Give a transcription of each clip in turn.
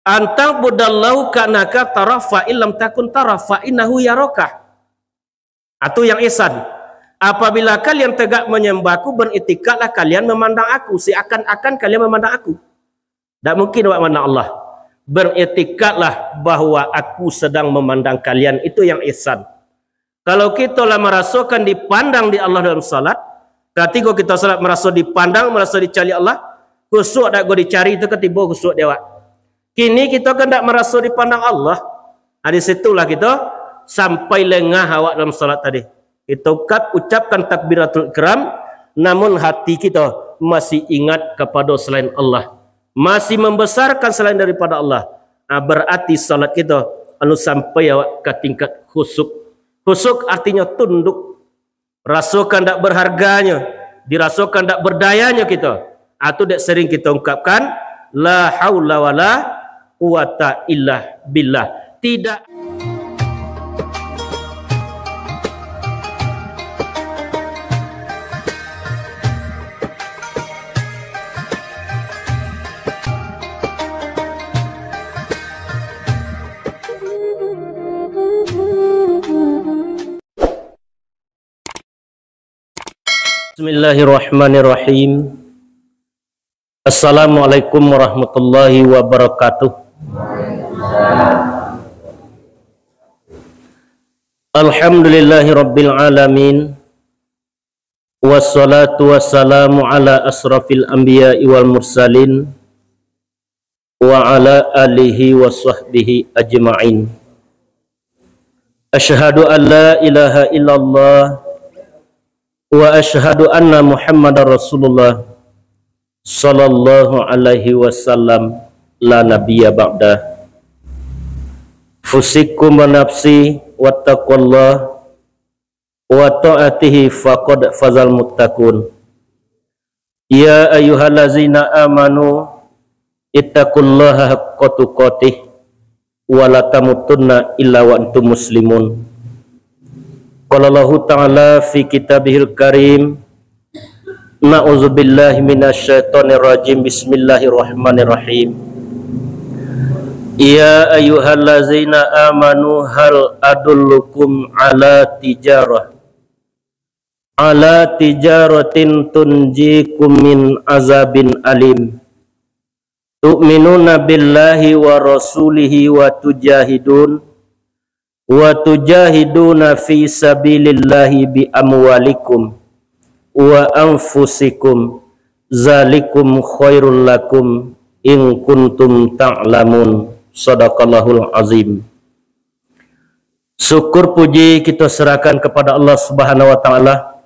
Antang budallahu kanaka tarafa illam takun tarafa innahu yaraka. Atau yang ihsan. Apabila kalian tegak menyembahku, beritikadlah kalian memandang aku, seakan-akan kalian memandang aku. Tak mungkin buat mana Allah. Beritikadlah bahwa aku sedang memandang kalian, itu yang ihsan. Kalau kita lah merasakan dipandang di Allah dalam salat, ketika kita salat merasa dipandang, merasa dicari Allah, khusuk tak go dicari itu ketiba khusuk dia. Kini kita kan tak merasa dipandang Allah. Di situlah kita sampai lengah awak dalam salat tadi. Kita ucapkan takbiratul ihram, namun hati kita masih ingat kepada selain Allah, masih membesarkan selain daripada Allah. Berarti salat kita anu sampai awak ke tingkat khusuk. Khusuk artinya tunduk, rasakan tak berharganya, dirasakan tak berdayanya kita. Atau tak sering kita ungkapkan la haula wala quwata illa billah. Tidak. Bismillahirrahmanirrahim. Assalamualaikum warahmatullahi wabarakatuh. Alhamdulillahi rabbil alamin. Wassalatu wassalamu ala asrafil anbiya'i wal mursalin wa ala alihi wa sahbihi ajma'in. Asyhadu an la ilaha illallah wa asyhadu anna Muhammadar Rasulullah sallallahu alaihi wasallam la nabiyya ba'da. Fusikum wa nafsi wattaqullah wa ta'atihi faqad fazal muttaqun. Ya ayyuhallazina amanu ittaqullaha haqqa tuqatih wa la tamutunna illa wa antum muslimun. Qala Allahu ta'ala fi kitabihil karim, na'udzubillahi minasyaitonir rajim, bismillahirrahmanirrahim. Ya ayyuhallazina amanu hal adullukum ala tijaratin tunjikum min azabin alim, tu'minuna billahi wa rasulihi wa tujahiduna fi sabilillahi bi amwalikum wa anfusikum, zalikum khairul lakum in kuntum ta'lamun. Sadaqallahul azim. Syukur puji kita serahkan kepada Allah Subhanahu wa taala.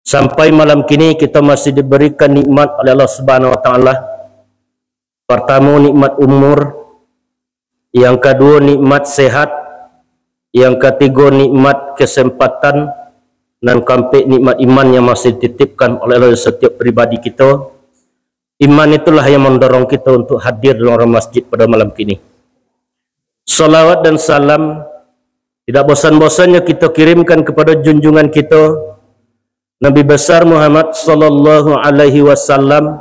Sampai malam kini kita masih diberikan nikmat oleh Allah Subhanahu wa taala. Pertama nikmat umur, yang kedua nikmat sehat, yang ketiga nikmat kesempatan, dan keempat nikmat iman yang masih dititipkan oleh Allah setiap pribadi kita. Iman itulah yang mendorong kita untuk hadir dalam masjid pada malam kini. Salawat dan salam tidak bosan-bosannya kita kirimkan kepada junjungan kita Nabi besar Muhammad sallallahu alaihi wasallam,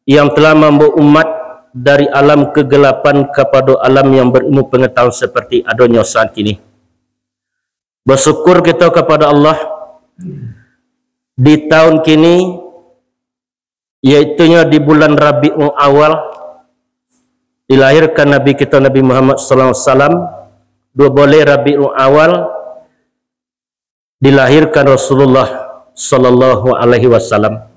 yang telah membawa umat dari alam kegelapan kepada alam yang berilmu pengetahuan seperti adanya saat ini. Bersyukur kita kepada Allah di tahun kini, yaitunya di bulan Rabiul Awal, dilahirkan Nabi kita Nabi Muhammad sallallahu alaihi wasallam. 12 Rabiul Awal dilahirkan Rasulullah sallallahu alaihi wasallam.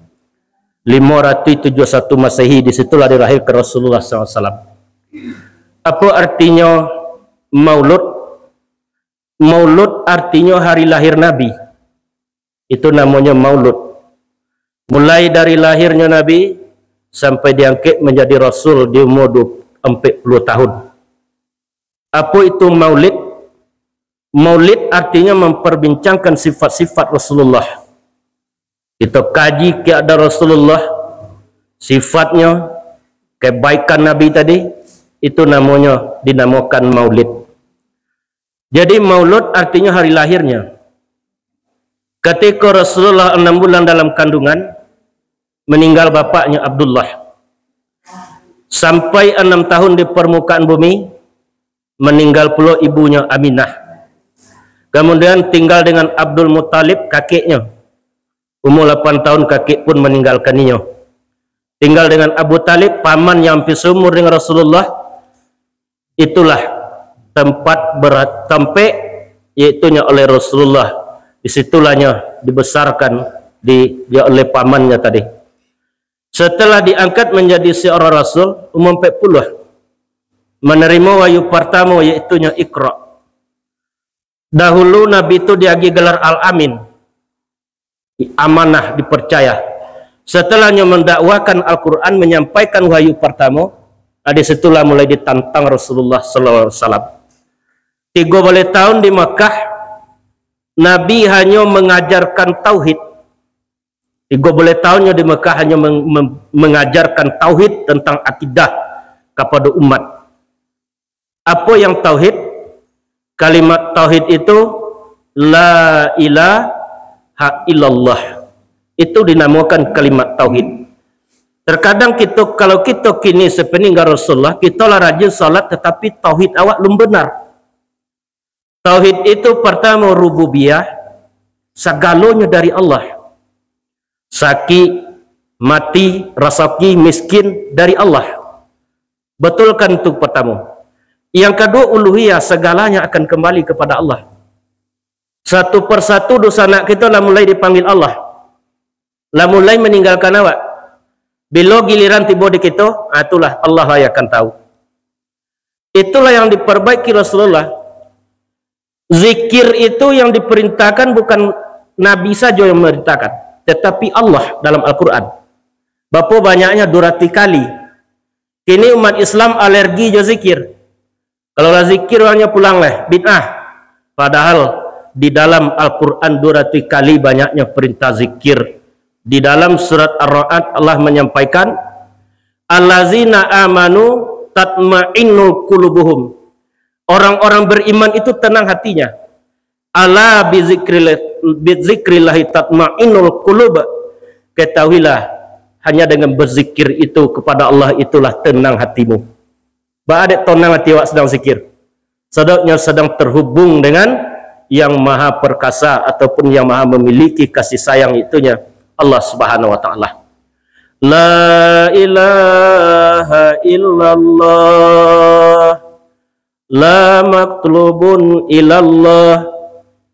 571 Masehi, disitulah dilahirkan Rasulullah sallallahu alaihi wasallam. Apa artinya Maulud? Maulud artinya hari lahir Nabi. Itu namanya Maulud. Mulai dari lahirnya Nabi sampai diangkat menjadi Rasul di umur 40 tahun. Apa itu Maulid? Maulid artinya memperbincangkan sifat-sifat Rasulullah. Kita kaji keadaan Rasulullah, sifatnya, kebaikan Nabi tadi, itu namanya dinamakan Maulid. Jadi Maulud artinya hari lahirnya. Ketika Rasulullah 6 bulan dalam kandungan, meninggal bapaknya Abdullah. sampai 6 tahun di permukaan bumi, meninggal pula ibunya Aminah. Kemudian tinggal dengan Abdul Muttalib, kakeknya. Umur 8 tahun kakek pun meninggalkaninya. Tinggal dengan Abu Talib, paman yang hampir seumur dengan Rasulullah. Itulah tempat bertampe, yaitunya oleh Rasulullah. Disitulahnya dibesarkan dia oleh pamannya tadi. Setelah diangkat menjadi seorang Rasul, umur 40, menerima wahyu pertama, yaitunya Iqra. Dahulu Nabi itu diagi gelar Al-Amin, amanah, dipercaya. Setelahnya mendakwakan Al-Quran, menyampaikan wahyu pertama, disitulah mulai ditantang Rasulullah SAW. 30 tahun di Makkah, Nabi hanya mengajarkan tauhid. 30 tahunnya di Makkah hanya mengajarkan tauhid tentang akidah kepada umat. Apa yang tauhid? Kalimat tauhid itu la ilaha illallah. Itu dinamakan kalimat tauhid. Terkadang kalau kita kini sepeninggal Rasulullah, kita lah rajin salat tetapi tauhid awak belum benar. Tauhid itu pertama rububiyah, segalanya dari Allah. Saki, mati, rasaki, miskin dari Allah. Betulkan itu pertama. Yang kedua uluhiyah, segalanya akan kembali kepada Allah. Satu persatu dosa anak kita lah mulai dipanggil Allah, lah mulai meninggalkan awak. Bila giliran tiba di kita, itulah Allah lah yang akan tahu. Itulah yang diperbaiki Rasulullah. Zikir itu yang diperintahkan bukan Nabi saja yang memerintahkan, tetapi Allah dalam Al-Quran. Berapa banyaknya 200 kali. Kini umat Islam alergi je zikir. Kalau lah zikir hanya pulanglah bid'ah. Padahal di dalam Al-Quran 200 kali banyaknya perintah zikir. Di dalam surat Ar-Ra'd Allah menyampaikan, allazina amanu tatma'innul qulubuhum. Orang-orang beriman itu tenang hatinya. Ala bizikrillahi tatma'innul qulub. Ketahuilah, hanya dengan berzikir itu kepada Allah itulah tenang hatimu. Ba'adik tenang hati awak sedang zikir. Sedangnya sedang terhubung dengan yang maha perkasa ataupun yang maha memiliki kasih sayang itunya, Allah Subhanahu wa ta'ala. La ilaha illallah, la matlubun ilallah.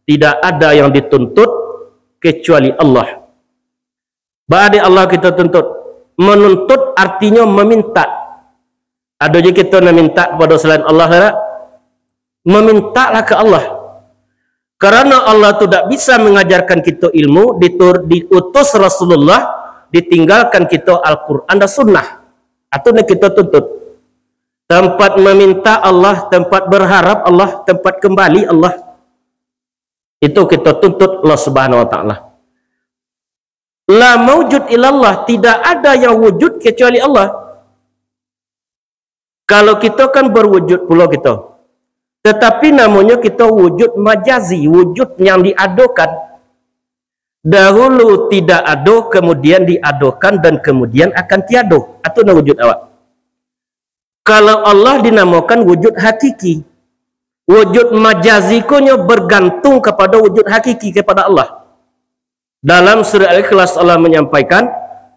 Tidak ada yang dituntut kecuali Allah. Ba'adik Allah kita tuntut. Menuntut artinya meminta. Ada je kita nak minta kepada selain Allah tak? Memintalah ke Allah. Karena Allah tidak bisa mengajarkan kita ilmu, diutus Rasulullah, ditinggalkan kita Al-Quran dan Sunnah. Itu yang kita tuntut. Tempat meminta Allah, tempat berharap Allah, tempat kembali Allah. Itu kita tuntut Allah Subhanahu wa ta'ala. La mawjud ilallah, tidak ada yang wujud kecuali Allah. Kalau kita kan berwujud pula kita. Tetapi namanya kita wujud majazi, wujud yang diadokan. Dahulu tidak ado, kemudian diadokan dan kemudian akan tiado. Itu nama wujud awak. Kalau Allah dinamakan wujud hakiki. Wujud majazi konya bergantung kepada wujud hakiki kepada Allah. Dalam surah Al-Ikhlas Allah menyampaikan,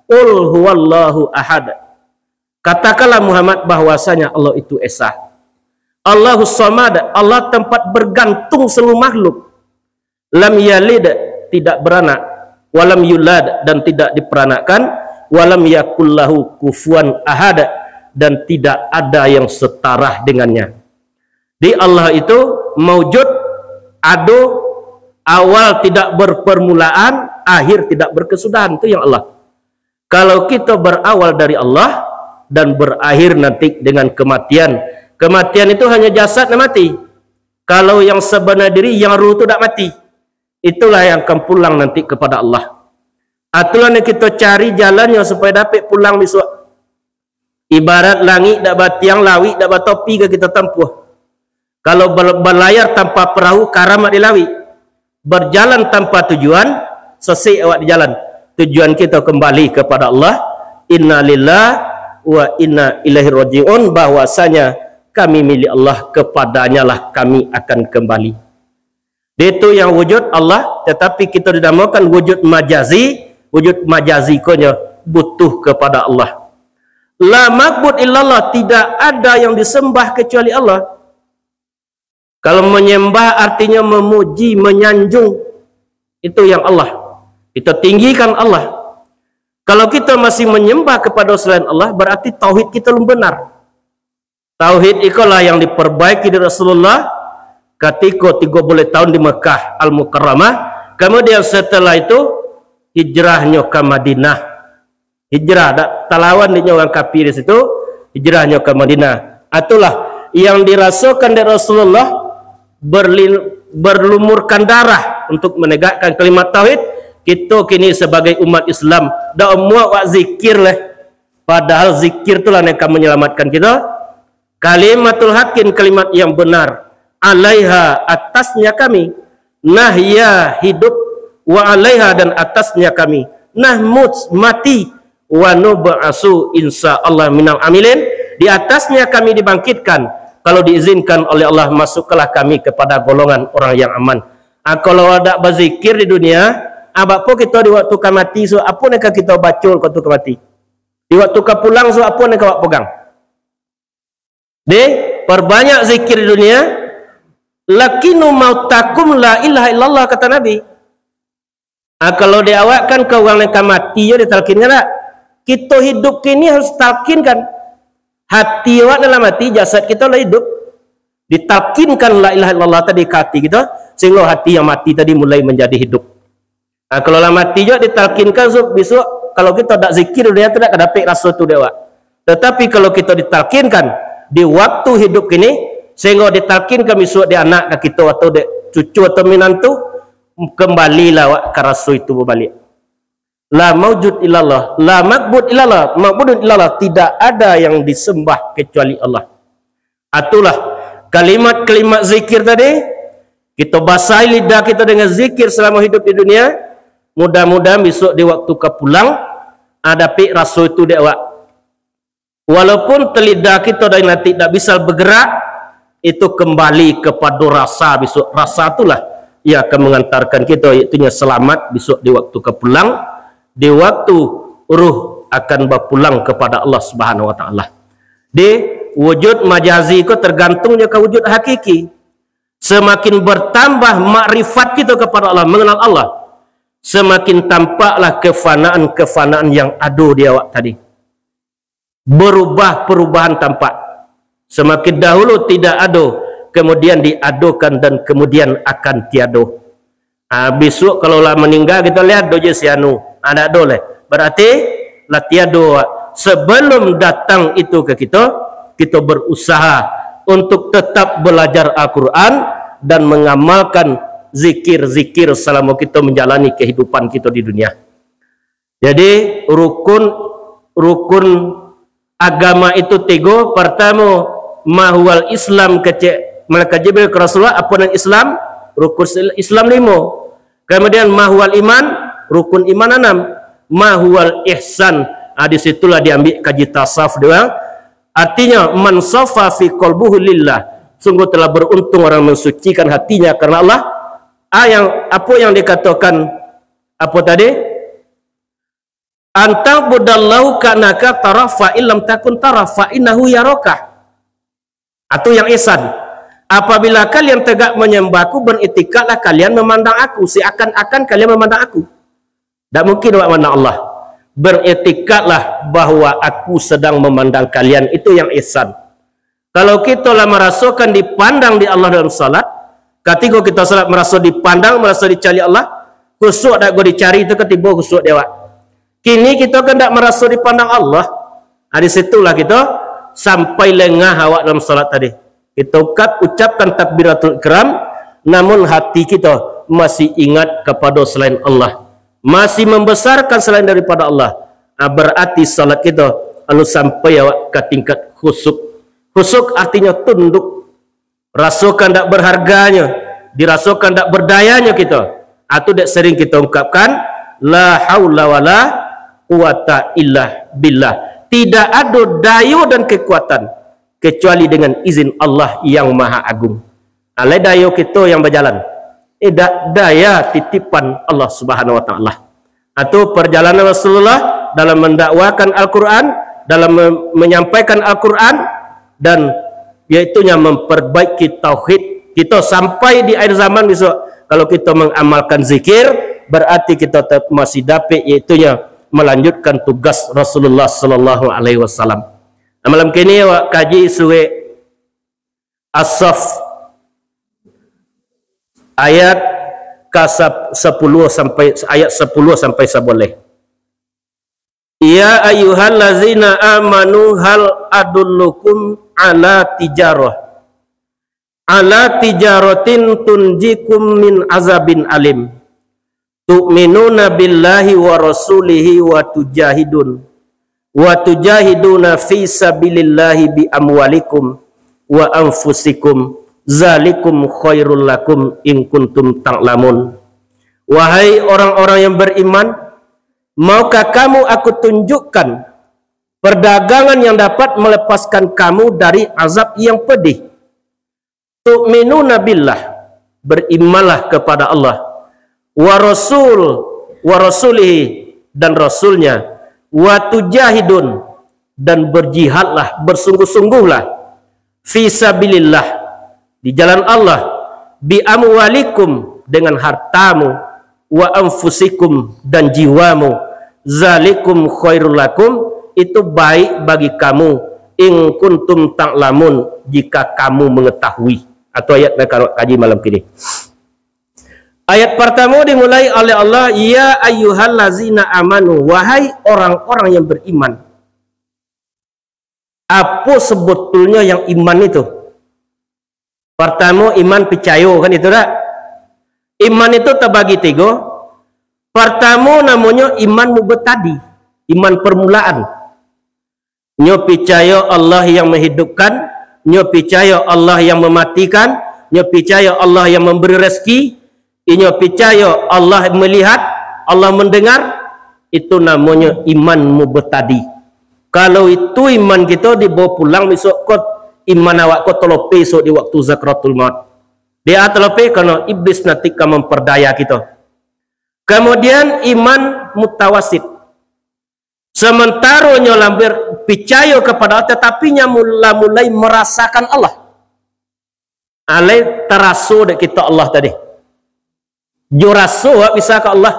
Qul huwallahu ahad. Katakanlah Muhammad bahwasanya Allah itu esa. Allahus samad, Allah tempat bergantung seluruh makhluk. Lam yalid, tidak beranak. Walam yulad, dan tidak diperanakkan. Walam yakullahu kufuwan ahad, dan tidak ada yang setara dengannya. Di Allah itu maujud, ado, awal tidak berpermulaan, akhir tidak berkesudahan. Itu yang Allah. Kalau kita berawal dari Allah dan berakhir nanti dengan kematian. Kematian itu hanya jasad yang mati. Kalau yang sebenar diri, yang ruh itu tidak mati. Itulah yang akan pulang nanti kepada Allah. Itulah yang kita cari jalannya supaya dapat pulang besok. Ibarat langit dapat tiang, lawi dapat topi ke kita tempuh. Kalau berlayar tanpa perahu, karamat di lawi. Berjalan tanpa tujuan, selesai awak di jalan. Tujuan kita kembali kepada Allah. Inna lillah wa inna ilaihi raji'un, bahwasanya kami milik Allah, kepadanya lah kami akan kembali. Itu yang wujud Allah, tetapi kita dinamakan wujud majazi. Wujud majazi konya butuh kepada Allah. La ma'bud illallah, tidak ada yang disembah kecuali Allah. Kalau menyembah artinya memuji, menyanjung, itu yang Allah. Kita tinggikan Allah. Kalau kita masih menyembah kepada selain Allah, berarti tauhid kita belum benar. Tauhid itulah yang diperbaiki dari Rasulullah ketika 30 tahun di Mekah Al-Mukarramah. Kemudian setelah itu hijrahnya ke Madinah. Hijrah, talawan di orang kafir di situ, hijrahnya ke Madinah. Itulah yang dirasakan dari Rasulullah, berlumurkan darah untuk menegakkan kalimat tauhid. Kita kini sebagai umat Islam dah muak zikir lah. Padahal zikir itulah yang akan menyelamatkan kita. Kalimatul haqqin, kalimat yang benar. Alaiha, atasnya kami. Nahya, hidup. Wa alaiha, dan atasnya kami. Nahmut, mati. Wa nub'asu insyaallah minal amilin. Di atasnya kami dibangkitkan. Kalau diizinkan oleh Allah, masuklah kami kepada golongan orang yang aman. Kalau ada berzikir di dunia, apa kita di waktu kami mati, so apa nak kita bacul waktu kami mati? Di waktu kami pulang, so apa nak kami pegang? Perbanyak zikir di dunia. Lakinu mautakum la ilaha illallah, kata Nabi. Kalau diawakkan ke orang yang mati, ya ditalkinkan tak? Kita hidup kini harus talkinkan. Hati awak dalam hati, jasad kita lah hidup. Ditalkinkan la ilaha illallah tadi ke hati kita, sehingga hati yang mati tadi mulai menjadi hidup. Kalau lah mati juga ditalkinkan, so besok kalau kita tak zikir dia tidak dapat rasa tu dewa. Tetapi kalau kita ditalkinkan di waktu hidup kini, sehingga ditalkinkan besok dia anak kita atau dia cucu atau menantu, kembalilah awak ke rasa itu berbalik. La maujud illallah, la ma'bud illallah, ma'budun illallah, tidak ada yang disembah kecuali Allah. Itulah kalimat-kalimat zikir tadi. Kita basahi lidah kita dengan zikir selama hidup di dunia. Mudah-mudahan besok di waktu ke pulang ada pik rasa itu dia awak. Walaupun lidah kita dan nanti tidak bisa bergerak, itu kembali kepada rasa besok. Rasa itulah yang akan mengantarkan kita, iaitu selamat besok di waktu ke pulang. Di waktu ruh akan berpulang kepada Allah Subhanahu wa taala. Di wujud majazi itu tergantungnya ke wujud hakiki. Semakin bertambah makrifat kita kepada Allah, mengenal Allah, semakin tampaklah kefanaan-kefanaan yang ada di awak tadi. Berubah perubahan tampak. Semakin dahulu tidak ada, kemudian diadukan dan kemudian akan tiada. Besok kalau lah meninggal kita lihat doje sianu. Ada doleh. Berarti lah tiada. Sebelum datang itu ke kita, kita berusaha untuk tetap belajar Al-Quran dan mengamalkan zikir-zikir selama kita menjalani kehidupan kita di dunia. Jadi rukun agama itu tiga. Pertama, mahwal Islam kecek malaikat Jibril ke Rasulullah, apa yang Islam? Rukun Islam 5. Kemudian mahwal iman, rukun iman 6. Mahwal ihsan, di situlah diambil kaji tasawuf dia. Artinya man safa fi qalbuhu lillah, sungguh telah beruntung orang mensucikan hatinya karena Allah. Apa yang dikatakan apa tadi? Antang budallahu kanaka tarafa illam takun tarafa innahu yaraka. Atau yang ihsan, apabila kalian tegak menyembahku, beritikadlah kalian memandang aku, seakan-akan kalian memandang aku. Tak mungkin awak memandang Allah. Beritikadlah bahwa aku sedang memandang kalian, itu yang ihsan. Kalau kita lah merasakan dipandang di Allah dalam salat, ketika kita salat merasa dipandang, merasa dicari Allah, khusyuk tak go dicari itu ketiba khusyuk dewa. Kini kita kan tak merasa dipandang Allah. Di situlah kita sampai lengah awak dalam salat tadi. Kita ucapkan takbiratul ihram, namun hati kita masih ingat kepada selain Allah, masih membesarkan selain daripada Allah. Berarti salat kita lalu sampai awak ke tingkat khusyuk. Khusyuk artinya tunduk, rasakan tak berharganya, dirasakan tak berdayanya kita. Itu dak sering kita ungkapkan la haula wala quwata illa billah. tidak ada daya dan kekuatan kecuali dengan izin Allah yang Maha Agung. Alai daya kita yang berjalan, daya titipan Allah Subhanahu wa taala. Atau perjalanan Rasulullah dalam mendakwakan Al-Quran, dalam menyampaikan Al-Quran, dan yaitunya memperbaiki tauhid kita sampai di akhir zaman besok. Kalau kita mengamalkan zikir, berarti kita masih dapat yaitunya melanjutkan tugas Rasulullah sallallahu alaihi wasallam. Malam kini awak kaji surah As-Saff ayat ke-10 sampai ayat 10 sampai 11. Ya ayyuhallazina amanu hal adullukum ala tijaratin tunjikum min azabin alim tu'minuna billahi wa rasulihi wa tujahiduna fi sabilillahi bi amwalikum wa anfusikum zalikum khairul lakum in kuntum ta'lamun. Wahai orang-orang yang beriman, maukah kamu aku tunjukkan perdagangan yang dapat melepaskan kamu dari azab yang pedih? Tu'minuna billah, berimanlah kepada Allah, wa rasulihi, dan rasulnya, wa tujahidun, dan berjihadlah, bersungguh-sungguhlah, fi sabilillah, di jalan Allah, bi amwalikum, dengan hartamu, wa anfusikum, dan jiwamu, zalikum khairul lakum, itu baik bagi kamu, in kuntum ta'lamun, jika kamu mengetahui. Atau ayat kalau kaji malam ini. Ayat pertama dimulai oleh Allah, ya ayyuhallazina amanu, wahai orang-orang yang beriman. Apa sebetulnya yang iman itu? Pertama, iman percaya, kan itu tak? Iman itu terbagi 3. Pertama namanya iman mubtadi, iman permulaan. Nyo percaya Allah yang menghidupkan, nyo percaya Allah yang mematikan, nyo percaya Allah yang memberi rezeki, nyo percaya Allah melihat, Allah mendengar. Itu namanya iman mubtadi. Kalau itu iman kita dibawa pulang besok kot, iman awak kot telope esok di waktu zakratul maut. Dia telope kerana iblis nanti akan memperdaya kita. Kemudian iman mutawasit. Sementara nyolam percaya kepada Allah, tetapi nya mulai merasakan Allah. Alai teraso dek kita Allah tadi. Jo raso bisa ke Allah.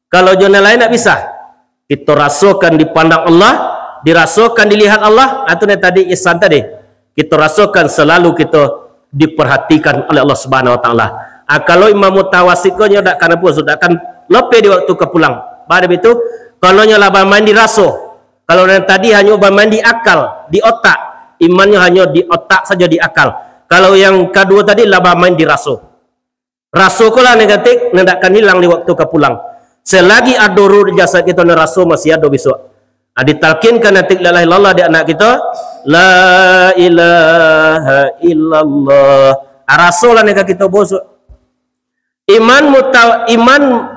Kalau jo lain tak bisa. Kita rasakan dipandang Allah, dirasakan dilihat Allah. Atau tadi ihsan tadi. Kita rasakan selalu kita diperhatikan oleh Allah Subhanahu wa taala. Kalau imam mutawasit ko nya dak kan apa sudah akan lepe di waktu kepulang. Pada itu kalau nyola bermain di raso, kalau yang tadi hanya bermain di akal, di otak, imannya hanya di otak saja, di akal. Kalau yang kedua tadi lah bermain di raso. Raso kolah negatif, tidak akan hilang di waktu kepulang. Selagi ada ruh di jasad kita, raso masih ada besok. Ditalkinkan nanti la ilaha illallah di anak kita, la ilaha illallah. Raso lah negatif kita bosok. Iman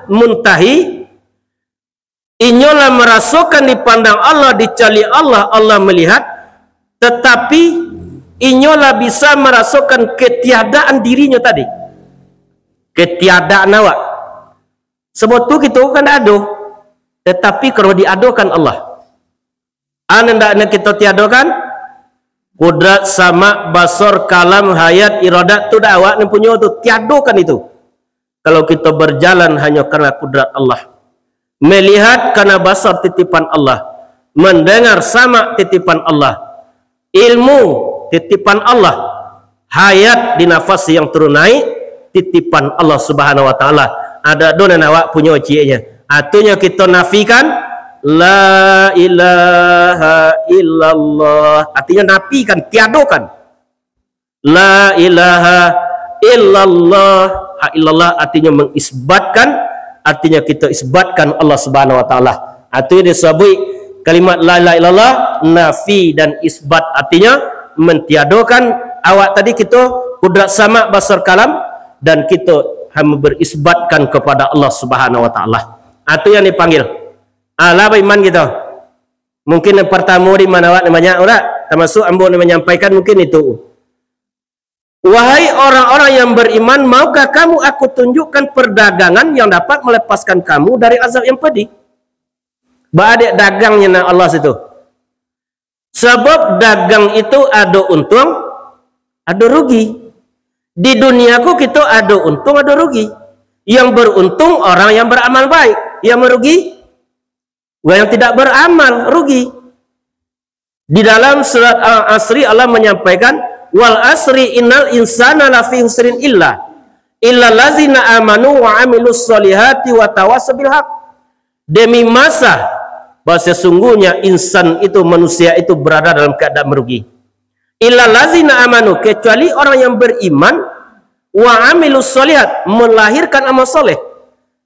muntahi, inyolah merasakan dipandang Allah, dicari Allah, Allah melihat, tetapi inyolah bisa merasakan ketiadaan dirinya tadi, ketiadaan awak. Sebab tu kita kan ada, tetapi kalau diadokan Allah, anda kita tiadakan, kudrat sama basar kalam hayat iradat tu dah awak yang punya tu tiadakan itu. Kalau kita berjalan hanya karena kudrat Allah, melihat karena basar titipan Allah, mendengar sama titipan Allah, ilmu titipan Allah, hayat di nafas yang turun naik titipan Allah Subhanahu wa taala. Ada donan awak punya ucianya. Artinya kita nafikan la ilaha illallah. Artinya nafikan, tiadakan. La ilaha illallah. Illallah artinya mengisbatkan, artinya kita isbatkan Allah Subhanahu wa taala. Artinya disebut kalimat la ilaha illallah nafi dan isbat, artinya mentiadakan awak tadi kita kudrat sama basar kalam, dan kita hanya berisbatkan kepada Allah Subhanahu wa taala. Itu yang dipanggil ala iman kita. Mungkin yang pertama di mana namanya orang termasuk ambo menyampaikan mungkin itu. Wahai orang-orang yang beriman, maukah kamu aku tunjukkan perdagangan yang dapat melepaskan kamu dari azab yang pedih? Baadik dagangnya na Allah situ. Sebab dagang itu ada untung, ada rugi. Di duniaku kita ada untung, ada rugi. Yang beruntung orang yang beramal baik, yang merugi yang tidak beramal rugi. Di dalam surat Al-Asri Allah menyampaikan, wal asri innal insana lafi husrin illa lazina amanu wa amilus solihati wa tawassaw bil haq. Demi masa bahwa sesungguhnya insan itu, manusia itu berada dalam keadaan merugi. Illa lazina amanu, kecuali orang yang beriman, wa amilus solihat, melahirkan amal soleh.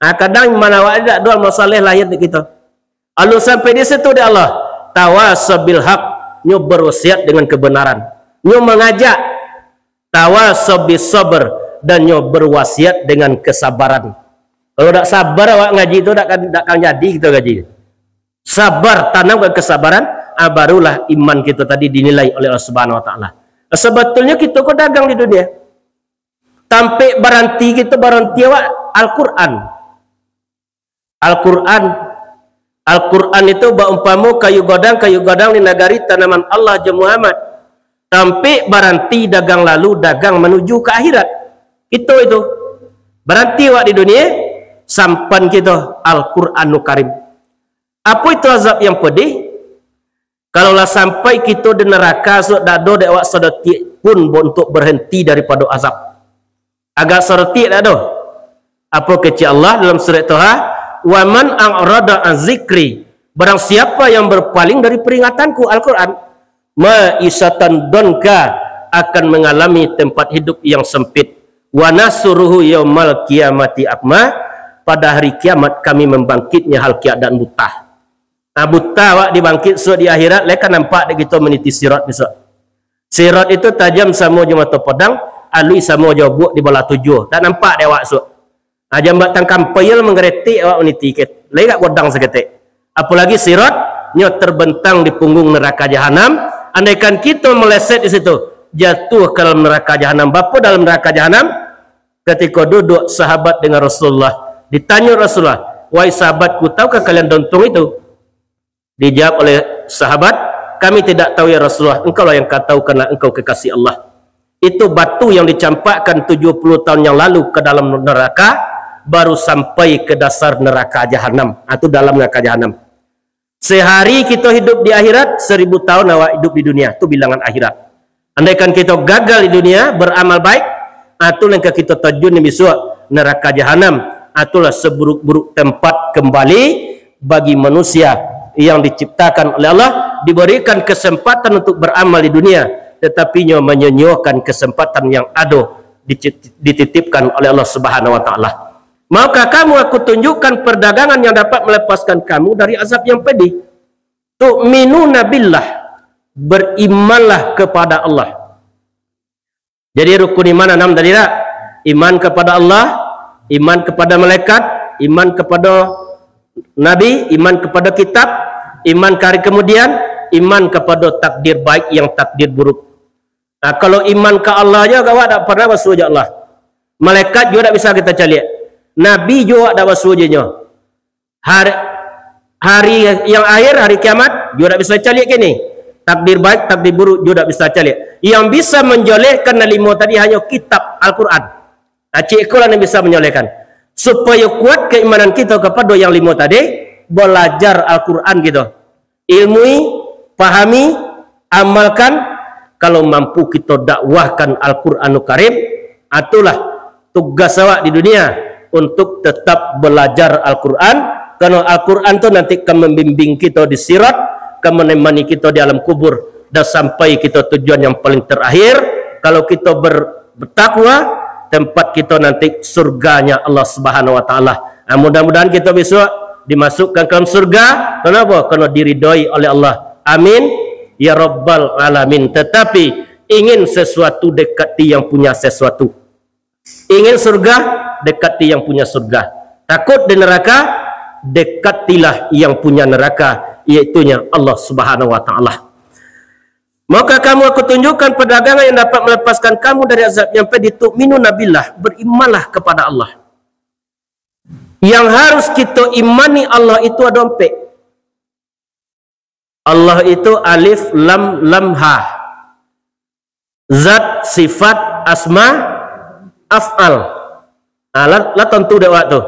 Kadang mana ada dua amal soleh lahir di kita. Lalu sampai di situ di Allah, tawassaw bil haq, nyo berwasiat dengan kebenaran, nyo mengajak, tawassaw bis sabr, dan nyo berwasiat dengan kesabaran. Kalau tak sabar awak ngaji itu tak akan jadi kita ngaji. Sabar, tanamkan kesabaran, barulah iman kita tadi dinilai oleh Allah Subhanahu wa taala. Sebetulnya kita kok dagang di dunia. Sampai berhenti kita berhenti awak Al-Qur'an. Al-Quran itu baumpamu kayu godang di negari tanaman Allah je Muhammad. Sampai berhenti dagang lalu, dagang menuju ke akhirat. Itu berhenti wak di dunia, sampan kita Al-Quranul Karim. Apa itu azab yang pedih? Kalaulah sampai kita di neraka, sudah ada wak sedeti pun untuk berhenti daripada azab. Agak sedeti tak ada. Apa kecil Allah dalam surat Taha? Wa man a'rada an zikri, barang siapa yang berpaling dari peringatanku Al-Quran, ma'isatan donka, akan mengalami tempat hidup yang sempit. Wa nasuruhu yaumal kiamati akma, pada hari kiamat kami membangkitnya hal keadaan buta. Buta wak dibangkit di akhirat, mereka nampak dia kita meniti sirat besok. Sirat itu tajam sama je mata pedang, alui sama je buat di bawah tujuh, tak nampak dia wak sok. Jambat tangkam payal menggeretik awak meniti ket. Legak godang seketik. Apalagi sirat nyo terbentang di punggung neraka jahanam. Andaikan kita meleset di situ, jatuh ke dalam neraka jahanam. Bapa dalam neraka jahanam? Ketika duduk sahabat dengan Rasulullah, ditanya Rasulullah, wahai sahabatku, tahukah kalian dontung itu? Dijawab oleh sahabat, kami tidak tahu ya Rasulullah. Engkau lah yang tahu karena engkau kekasih Allah. Itu batu yang dicampakkan 70 tahun yang lalu ke dalam neraka, baru sampai ke dasar neraka jahanam, atau dalam neraka jahanam. Sehari kita hidup di akhirat, 1000 tahun awak hidup di dunia. Itu bilangan akhirat. Andaikan kita gagal di dunia beramal baik, itulah kita terjun di besok neraka jahanam. Itulah seburuk-buruk tempat kembali bagi manusia yang diciptakan oleh Allah, diberikan kesempatan untuk beramal di dunia, tetapi menyanyiakan kesempatan yang ada dititipkan oleh Allah Subhanahu wa taala. Maukah kamu aku tunjukkan perdagangan yang dapat melepaskan kamu dari azab yang pedih? Tu'minuna billah, berimanlah kepada Allah. Jadi rukun iman 6 tadi tak? Iman kepada Allah, iman kepada malaikat, iman kepada nabi, iman kepada kitab, iman ke hari kemudian, iman kepada takdir baik yang takdir buruk. Kalau iman ke Allah aja kau tak pernah basuh Allah. Malaikat juga tak bisa kita cari. Nabi juga ada wasujinya. Hari yang akhir, hari kiamat juga tak bisa cari kini. Takdir baik, takdir buruk juga tak bisa cari. Yang bisa menjolehkan 5 tadi hanya kitab Al-Quran. Cik ikulah yang bisa menjolehkan. Supaya kuat keimanan kita kepada yang 5 tadi, belajar Al-Quran kita. Ilmui, pahami, amalkan. Kalau mampu kita dakwahkan Al-Quranul Karim, itulah tugas awak di dunia, untuk tetap belajar Al-Quran, karena Al-Quran itu nanti akan membimbing kita di sirat, akan menemani kita di alam kubur, dan sampai kita tujuan yang paling terakhir. Kalau kita bertakwa, tempat kita nanti surganya Allah Subhanahu wa taala. Mudah-mudahan kita besok dimasukkan ke dalam surga. Kenapa? Karena diridhoi oleh Allah. Amin ya rabbal alamin. Tetapi ingin sesuatu dekati yang punya sesuatu. Ingin surga, dekati yang punya surga. Takut di neraka, dekatilah yang punya neraka. iaitunya Allah Subhanahu wa taala. Maka kamu aku tunjukkan perdagangan yang dapat melepaskan kamu dari azab yang pedih. Tu'minu nabillah, berimanlah kepada Allah. Yang harus kita imani Allah itu ada 4. Allah itu alif lam lam ha. Zat, sifat, asma, af'al. Lah tentu dah waktu.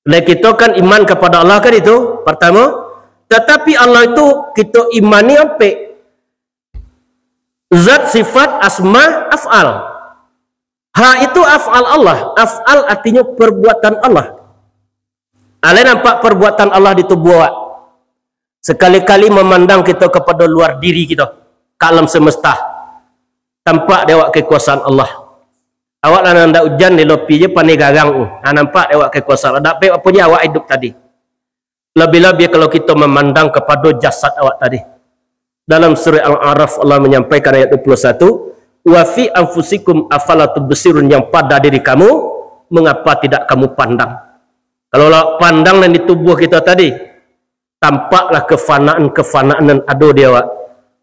Dan kita kan iman kepada Allah kan itu pertama. Tetapi Allah itu kita imani apa? Zat, sifat, asma, af'al. Ha itu af'al Allah. Af'al artinya perbuatan Allah. Kalian nampak perbuatan Allah di tubuh awak. Sekali-kali memandang kita kepada luar diri kita, ke alam semesta. Tampak dewak kekuasaan Allah. Awak lah nanda hujan di lopi je pandai garang. Nampak dewak kekuasaan. Ada apa punya awak hidup tadi. Lebih-lebih kalau kita memandang kepada jasad awak tadi. Dalam surah Al-A'raf Allah menyampaikan ayat 21, wa fi anfusikum afala tubsirun, yang pada diri kamu mengapa tidak kamu pandang. Kalau pandang dan di tubuh kita tadi, tampaklah kefanaan yang ada di awak.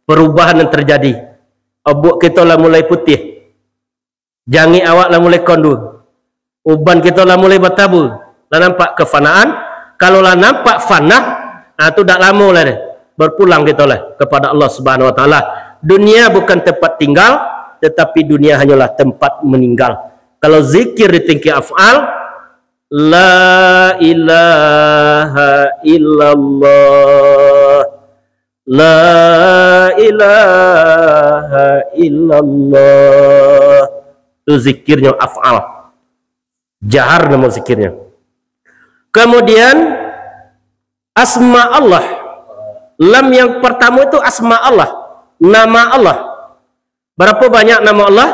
Perubahan yang terjadi. Obok kita lah mulai putih. Jangi awak lah mulai kondur. Uban kita lah mulai bertabur. Lah nampak kefanaan. Kalau lah nampak fana, itu dah lama lah dia. Berpulang kita lah kepada Allah Subhanahu wa taala. Dunia bukan tempat tinggal, tetapi dunia hanyalah tempat meninggal. Kalau zikir di tinggi af'al, la ilaha illallah, la ilaha illallah, itu zikirnya af'al. Jahar nama zikirnya. Kemudian asma Allah. Lam yang pertama itu asma Allah, nama Allah. Berapa banyak nama Allah?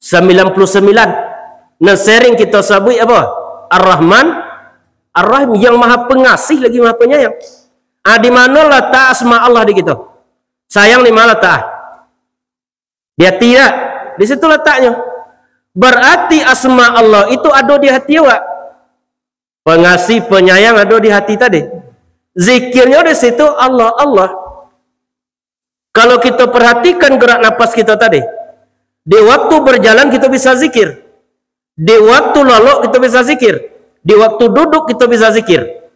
99. Nah, sering kita sebut apa? Ar-Rahman, Ar-Rahim, yang maha pengasih lagi maha penyayang. Di mana letak asma Allah di kita? Sayang di mana letak? Di hati tak? Di situ letaknya. Berarti asma Allah itu ada di hati awak. Pengasih, penyayang ada di hati tadi. Zikirnya di situ Allah, Allah. Kalau kita perhatikan gerak nafas kita tadi, di waktu berjalan kita bisa zikir, di waktu lolok kita bisa zikir, di waktu duduk kita bisa zikir.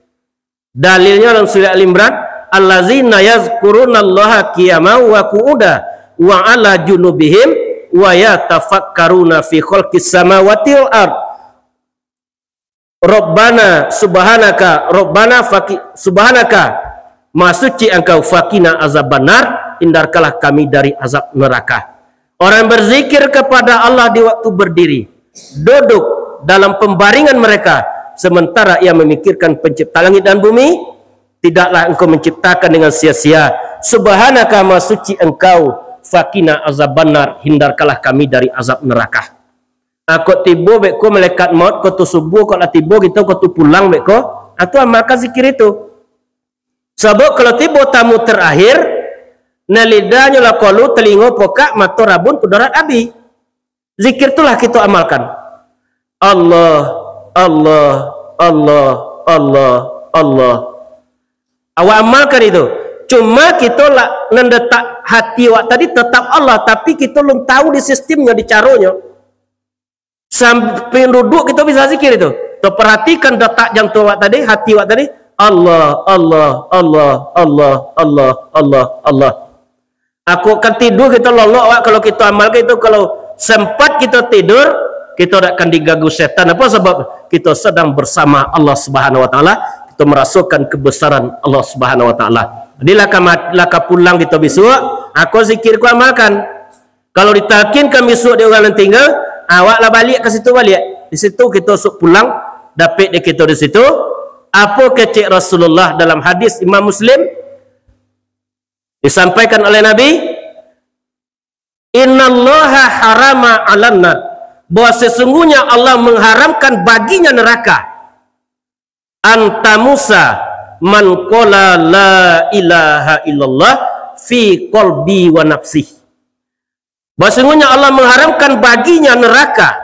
Dalilnya dalam surah Al-Imran, allazina yazkurunallaha qiyaman wa qu'uda wa 'ala junubihim wa yatafakkaruna fi khalqis samawati wal ard. Rabbana subhanaka, Rabbana subhanaka, maha suci engkau, fakina azabannar, hindarkanlah kami dari azab neraka. Orang berzikir kepada Allah di waktu berdiri, duduk, dalam pembaringan mereka, sementara ia memikirkan pencipta langit dan bumi, tidaklah engkau menciptakan dengan sia-sia. Subhanaka, maha suci engkau, fakina azabannar, hindarkanlah kami dari azab neraka. Aku tiba beko malaikat maut, kau tu subuh, kau lah tiba kita, kau tu pulang beko, atau amalkan zikir itu. Sebab kalau tiba tamu terakhir, nalidanya lah kalu, telinga pokak, mata rabun, kudarat abi. Zikir itulah kita amalkan. Allah, Allah, Allah, Allah, Allah. Awak amalkan itu. Cuma kita lah mendetak hati awak tadi tetap Allah, tapi kita belum tahu di sistemnya, di caranya. Sampai duduk kita bisa zikir itu. Kita perhatikan detak jantung awak tadi, hati awak tadi, Allah, Allah, Allah, Allah, Allah, Allah, Allah. Aku akan tidur, kita lolok awak kalau kita amalkan itu. Kalau sempat kita tidur, kita tidak akan diganggu setan. Apa sebab? Kita sedang bersama Allah Subhanahu wa taala, kita merasakan kebesaran Allah Subhanahu wa taala. Jadi laka pulang kita besok, aku zikir ku amalkan. Kalau ditakinkan besok dia orang yang tinggal, awaklah balik ke situ balik. Di situ kita sok pulang, dapat di kita di situ. Apa kecek Rasulullah dalam hadis Imam Muslim disampaikan oleh Nabi, innallaha harama 'alan nar, bahwa sesungguhnya Allah mengharamkan baginya neraka, anta Musa man qala la ilaha illallah fi qalbi wa nafsi. Bahasanya Allah mengharamkan baginya neraka,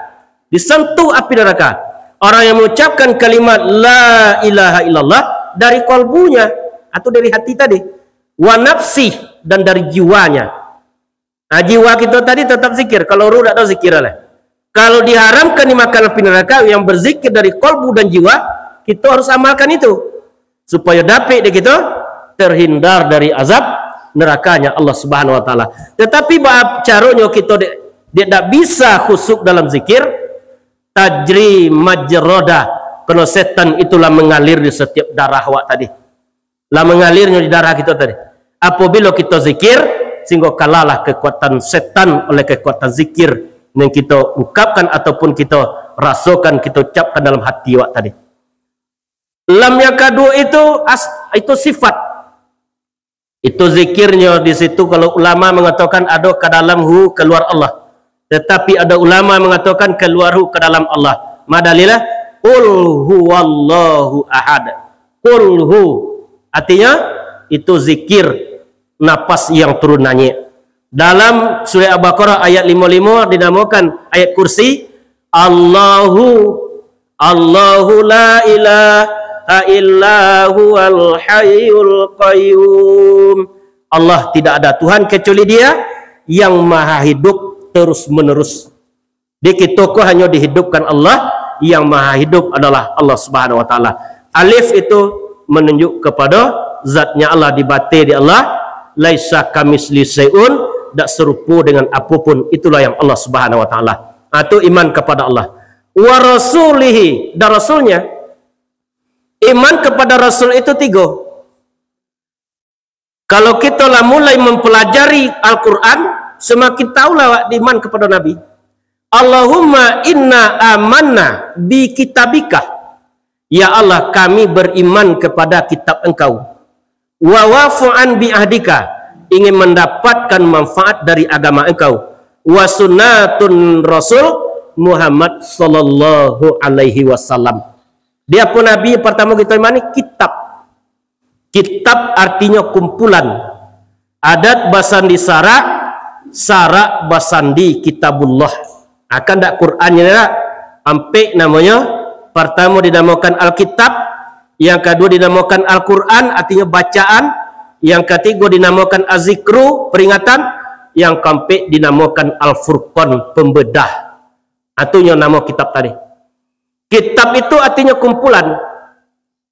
disentuh api neraka, orang yang mengucapkan kalimat la ilaha illallah dari kalbunya. atau dari hati tadi. Wa nafsi, dan dari jiwanya. Nah, jiwa kita tadi tetap zikir. Kalau ruh tak tahu zikir lah. Kalau diharamkan dimakan api neraka, yang berzikir dari kolbu dan jiwa, kita harus amalkan itu supaya dapat kita terhindar dari azab nerakanya Allah Subhanahu wa taala. Tetapi bab caranya kita dia tak bisa khusyuk dalam zikir, tajri majroda, karena setan itulah mengalir di setiap darah awak tadi. Lah mengalirnya di darah kita tadi. Apabila kita zikir, sehingga kalalah kekuatan setan oleh kekuatan zikir yang kita ungkapkan ataupun kita rasakan, kita ucapkan dalam hati awak tadi. Lam yang kedua itu sifat. Itu zikirnya di situ. Kalau ulama mengatakan ada ke dalam hu keluar Allah. Tetapi ada ulama mengatakan keluar hu ke dalam Allah. Madalilah qul huwallahu ahad. Qul hu artinya itu zikir napas yang turun nyanyi. Dalam surah Al-Baqarah ayat 55 dinamakan ayat kursi. Allahu la ilaha illa huwal hayyul qayyum. Allah tidak ada Tuhan kecuali Dia yang maha hidup terus menerus. Di kita hanya dihidupkan Allah, yang maha hidup adalah Allah Subhanahu wa taala. Alif itu menunjuk kepada zatnya Allah, di batin di Allah. Laisa kamisli syai'un, tak serupa dengan apapun. Itulah yang Allah Subhanahu wa taala. Itu iman kepada Allah. Wa rasulihi, dan rasulnya. Iman kepada rasul itu 3. Kalau kita lah mulai mempelajari Al-Quran, semakin tahulah iman kepada Nabi. Allahumma inna amanna bi kitabika. Ya Allah, kami beriman kepada kitab Engkau. Wa wafu'an bi ahdika, ingin mendapatkan manfaat dari agama Engkau. Wa sunnatun Rasul Muhammad sallallahu alaihi wasallam. Dia pun Nabi pertama kita imani kitab. Kitab artinya kumpulan. Adat basandi sarak, sarak basandi kitabullah. Akan tak Qur'annya tak? Ampe namanya. Pertama dinamakan Alkitab, yang kedua dinamakan Al-Quran, artinya bacaan, yang ketiga dinamakan Az-Zikru, peringatan, yang keempat dinamakan Al-Furqan, pembedah. Artinya nama kitab tadi. Kitab itu artinya kumpulan.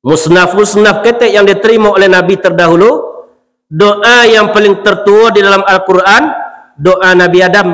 Musnaf-musnaf ketek yang diterima oleh Nabi terdahulu. Doa yang paling tertua di dalam Al-Quran, doa Nabi Adam.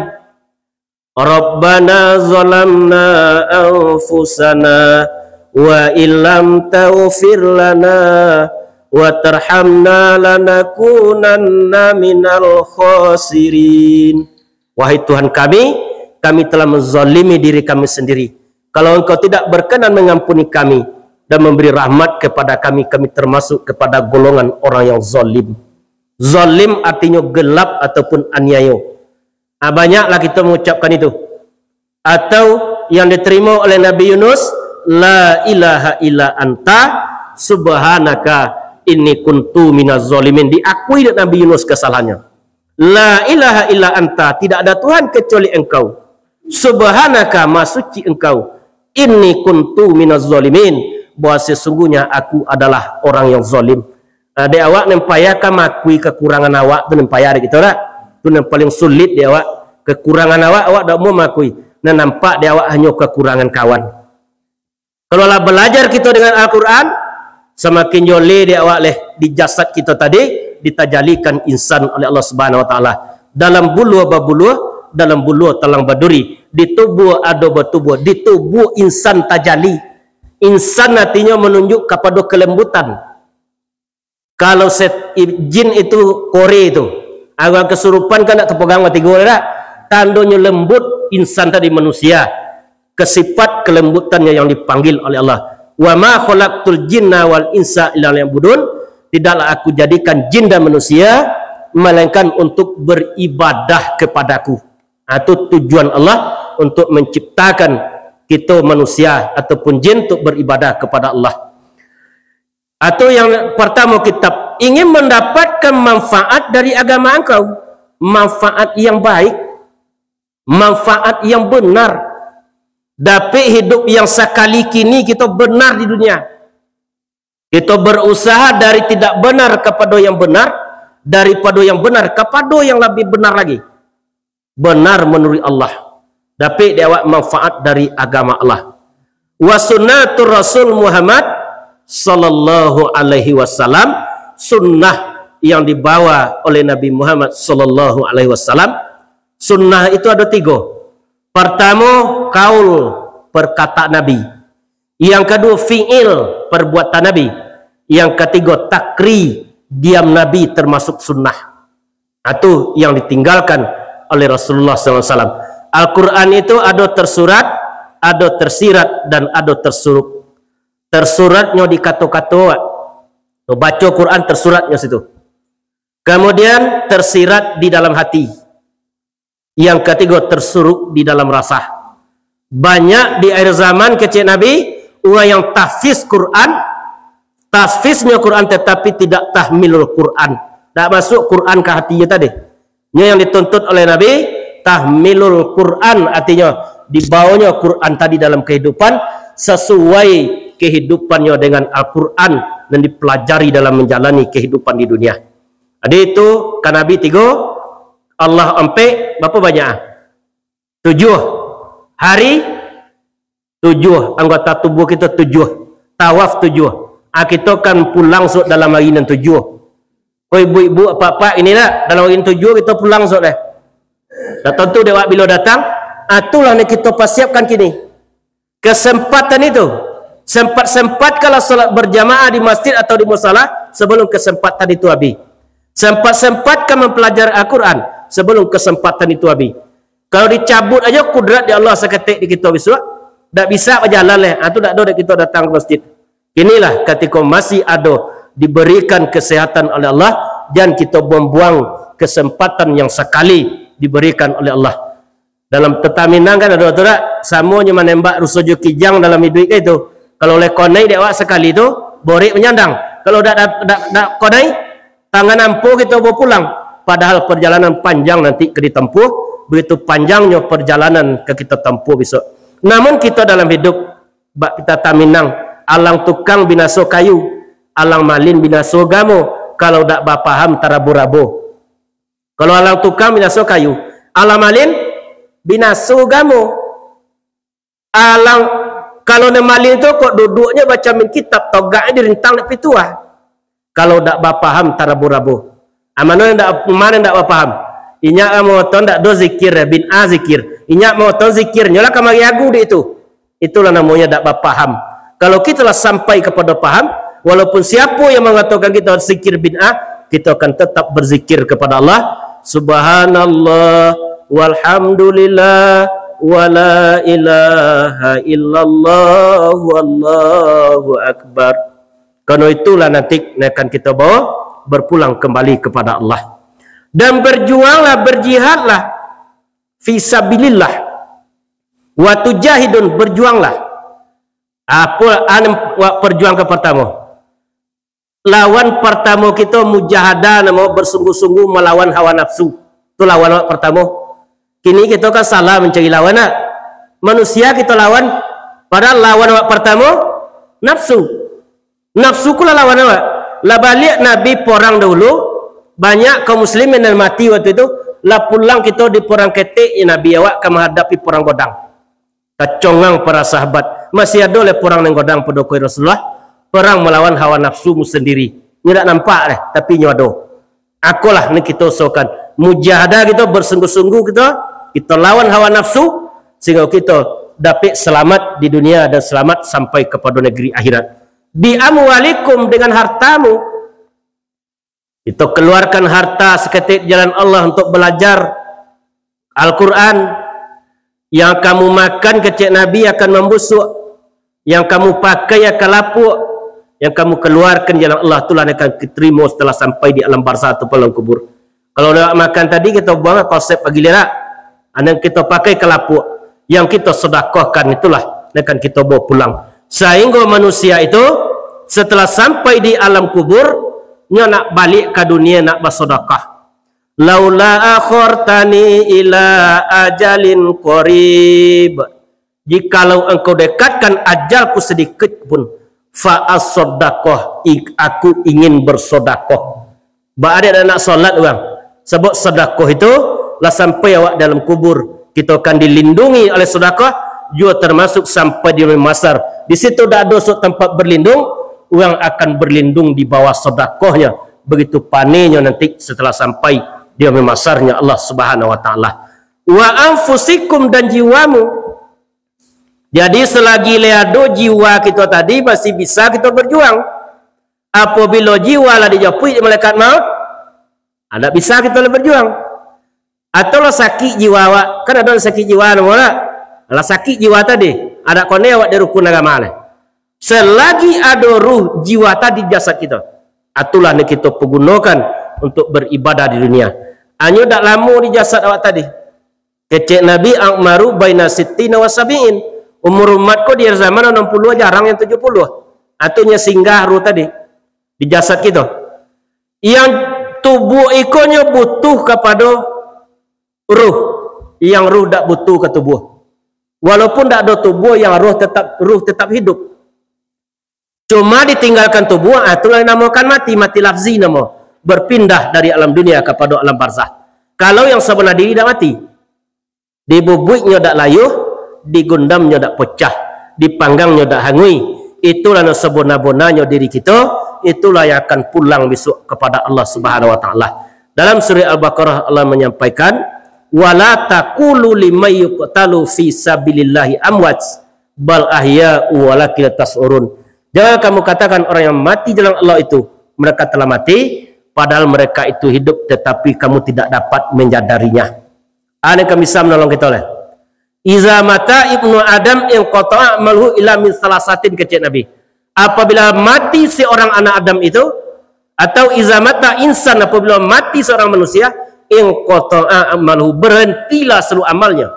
Rabbana zalamna anfusana wa illam taghfir lana wa tarhamna lanakunanna minal khasirin. Wahai Tuhan kami telah menzalimi diri kami sendiri. Kalau Engkau tidak berkenan mengampuni kami dan memberi rahmat kepada kami, kami termasuk kepada golongan orang yang zalim. Zalim artinya gelap ataupun aniaya. Banyaklah kita mengucapkan itu. Atau yang diterima oleh Nabi Yunus, la ilaha illa anta subhanaka inni kuntu minaz zalimin. Diakui Nabi Yunus kesalahannya. La ilaha illa anta, tidak ada Tuhan kecuali Engkau. Subhanaka, maha suci Engkau. Inni kuntu minaz zalimin, bahwa sesungguhnya aku adalah orang yang zalim. Di awak nempayakan makui kekurangan awak tu nempaya gitu tak? Tu yang paling sulit di awak. Kekurangan awak tak mau makui. Nah, nampak di awak hanya kekurangan kawan. Kalau lah belajar kita dengan Al-Quran, semakin joleh di awak leh di jasad kita tadi ditajalikan insan oleh Allah Subhanahu wa taala. Dalam buluh babuluh, dalam buluh talang baduri, di tubuh ada batubuh, di tubuh insan tajali. Insan artinya menunjuk kepada kelembutan. Kalau jin itu kore itu, agak kesurupan kan tak terpegang mati gue tak? Tandanya lembut insan tadi manusia. Kesifat kelembutannya yang dipanggil oleh Allah. Wa ma khalaqtul jinna wal insa illa liya'budun. Tidaklah aku jadikan jin dan manusia melainkan untuk beribadah kepadaku. Itu tujuan Allah untuk menciptakan kita manusia ataupun jin untuk beribadah kepada Allah. Atau yang pertama kitab ingin mendapatkan manfaat dari agama engkau, manfaat yang baik, manfaat yang benar, dapat hidup yang sekali kini kita benar di dunia. Kita berusaha dari tidak benar kepada yang benar, daripada yang benar kepada yang lebih benar lagi. Benar menurut Allah, dapat dapat manfaat dari agama Allah. Wa sunnatur Rasul Muhammad sallallahu alaihi wasallam, sunnah yang dibawa oleh Nabi Muhammad sallallahu alaihi wasallam. Sunnah itu ada 3. Pertama, kaul, perkataan Nabi. Yang kedua, fi'il, perbuatan Nabi. Yang ketiga, takri, diam Nabi termasuk sunnah. Itu yang ditinggalkan oleh Rasulullah SAW. Al-Quran itu ada tersurat, ada tersirat, dan ada tersuruh. Tersuratnya di kata-kata. Baca Quran tersuratnya situ. Kemudian tersirat di dalam hati. Yang ketiga, tersuruh di dalam rasa. Banyak di akhir zaman kecil Nabi orang yang tahfiz Quran, tahfiznya Quran tetapi tidak tahmilul Quran, tak masuk Quran ke hatinya tadi. Ini yang dituntut oleh Nabi, tahmilul Quran, artinya dibawanya Quran tadi dalam kehidupan sesuai kehidupannya dengan Al-Quran dan dipelajari dalam menjalani kehidupan di dunia. Jadi itu kan Nabi 3. Allah ampe berapa banyak? 7 hari, 7 anggota tubuh kita, 7 tawaf, 7 kita kan pulang sok dalam hari yang 7. Oh ibu-ibu apa-apa inilah dalam hari 7 kita pulang sok deh. Dan tentu dewa bila datang, itulah yang kita persiapkan kini. Kesempatan itu sempat kalau salat berjamaah di masjid atau di musala sebelum kesempatan itu habis. Sempat mempelajari Al-Quran sebelum kesempatan itu habis. Kalau dicabut aja kudrat di Allah seketik di kita besok, tak bisa berjalan leh. Itu tak ada kita datang ke masjid. Inilah ketika masih ada diberikan kesehatan oleh Allah, dan kita buang-buang kesempatan yang sekali diberikan oleh Allah. Dalam Tetaminang kan ada tak? Samunya menembak rusuju kijang dalam hidup itu. Kalau oleh konai dewak sekali itu, borik menyandang. Kalau tak konai, tangan ampuh kita bawa pulang. Padahal perjalanan panjang nanti ke ditempuh, begitu panjangnya perjalanan ke kita tempuh besok. Namun kita dalam hidup, kita taminang, alang tukang binaso kayu, alang malin binaso gamo, kalau tak bapaham tarabu-rabu. Kalau alang tukang binaso kayu, alang malin binaso gamo. Alang, kalau nemalin itu kok duduknya baca min kitab, togaknya dirintang di pituah. Kalau tak bapaham tarabu-rabu. Amano mana ndak paham. Inya mau ton ndak do zikir bin a zikir. Inya mau ton zikir nyola kamari agu di itu. Itulah namanya ndak paham. Kalau kita lah sampai kepada paham, walaupun siapa yang mengatakan kita zikir bin a, kita akan tetap berzikir kepada Allah. Subhanallah walhamdulillah wala ilaha illallah wallahu akbar. Karena itulah nanti akan kita bawa berpulang kembali kepada Allah. Dan berjuanglah, berjihadlah fisabilillah. Wa tujahidun, berjuanglah. Apa perjuang ke pertama? Lawan pertama kita mujahadah, nama bersungguh-sungguh melawan hawa nafsu. Itu lawan pertama. Kini kita kan salah mencari lawan. Manusia kita lawan, padahal lawan pertama nafsu. Nafsu kula lawan apa? Lah balik Nabi porang dahulu, banyak kaum muslimin yang mati waktu itu. Lah pulang kita di porang ketik, Nabi awak akan menghadapi porang godang. Kecongang para sahabat. Masih ada oleh porang yang godang pada koi Rasulullah. Perang melawan hawa nafsumu sendiri. Ini tak nampak deh, tapi nyodo. Akulah ni kita usahakan. Mujahadah kita bersungguh-sungguh kita lawan hawa nafsu sehingga kita dapat selamat di dunia dan selamat sampai kepada negeri akhirat. Bi amwalikum, dengan hartamu. Itu keluarkan harta seketik jalan Allah untuk belajar Al-Quran. Yang kamu makan kecik Nabi akan membusuk, yang kamu pakai akan lapuk, yang kamu keluarkan jalan Allah itulah akan diterima setelah sampai di alam barzah atau alam kubur. Kalau nak makan tadi kita buang konsep pagi lerak, yang kita pakai ke lapuk, yang kita sedekahkan itulah akan kita bawa pulang. Sehingga manusia itu setelah sampai di alam kubur, nya nak balik ke dunia nak bersedekah. Laula akhortani ila ajalin qarib. Jikalau engkau dekatkan ajalku sedikit pun, fa as-sadaqah, aku ingin bersedekah. Ba ada nak solat orang. Sebab sedekah itu lah sampai awak dalam kubur kita akan dilindungi oleh sedekah, juga termasuk sampai di masar. Di situ dah ada tempat berlindung, orang akan berlindung di bawah sedekahnya. Begitu panenya nanti setelah sampai di masarnya Allah Subhanahu wa taala. Wa anfusikum, dan jiwamu. Jadi selagi leado jiwa kita tadi masih bisa kita berjuang. Apabila jiwa lah dijapui di malaikat maut, ada bisa kita berjuang. Atau lah sakit jiwa awak, kan ada sakit jiwa namanya. Lah sakit jiwa tadi, ada kone awak di rukun agama lah. Selagi ada ruh jiwa tadi jasad kita, atulah ni kita pergunakan untuk beribadah di dunia. Hanya tak lama di jasad awak tadi. Kecek Nabi Akmaru baina sittina wa sabi'in. Umur umatku di zaman 60 jarang yang 70. Atunya singgah ruh tadi di jasad kita. Yang tubuh ikonnya butuh kepada ruh, yang ruh tak butuh ke tubuh. Walaupun tak ada tubuh, yang ruh tetap hidup. Cuma ditinggalkan tubuh, itulah dinamakan mati, mati lafzi nama. Berpindah dari alam dunia kepada alam barzah. Kalau yang sebenar diri tak mati, dibubuiknya tak layuh, digundamnya tak pecah, dipanggangnya tak hangui. Itulah sebenar-benarnya diri kita. Itulah yang akan pulang besok kepada Allah Subhanahu wa taala. Dalam surah Al-Baqarah Allah menyampaikan, wala taqulu liman yuqtalu fi sabilillahi amwat bal ahya'u walakin tas'urun. Jangan kamu katakan orang yang mati dalam Allah itu mereka telah mati, padahal mereka itu hidup tetapi kamu tidak dapat menyadarinya. Ana kami bisa menolong kita oleh. Iza mata ibnu Adam yang qata'a malhu ila min salasatin, kecil Nabi. Apabila mati seorang anak Adam itu, atau iza mata insan, apabila mati seorang manusia, yang qata'a malhu, berhentilah seluruh amalnya.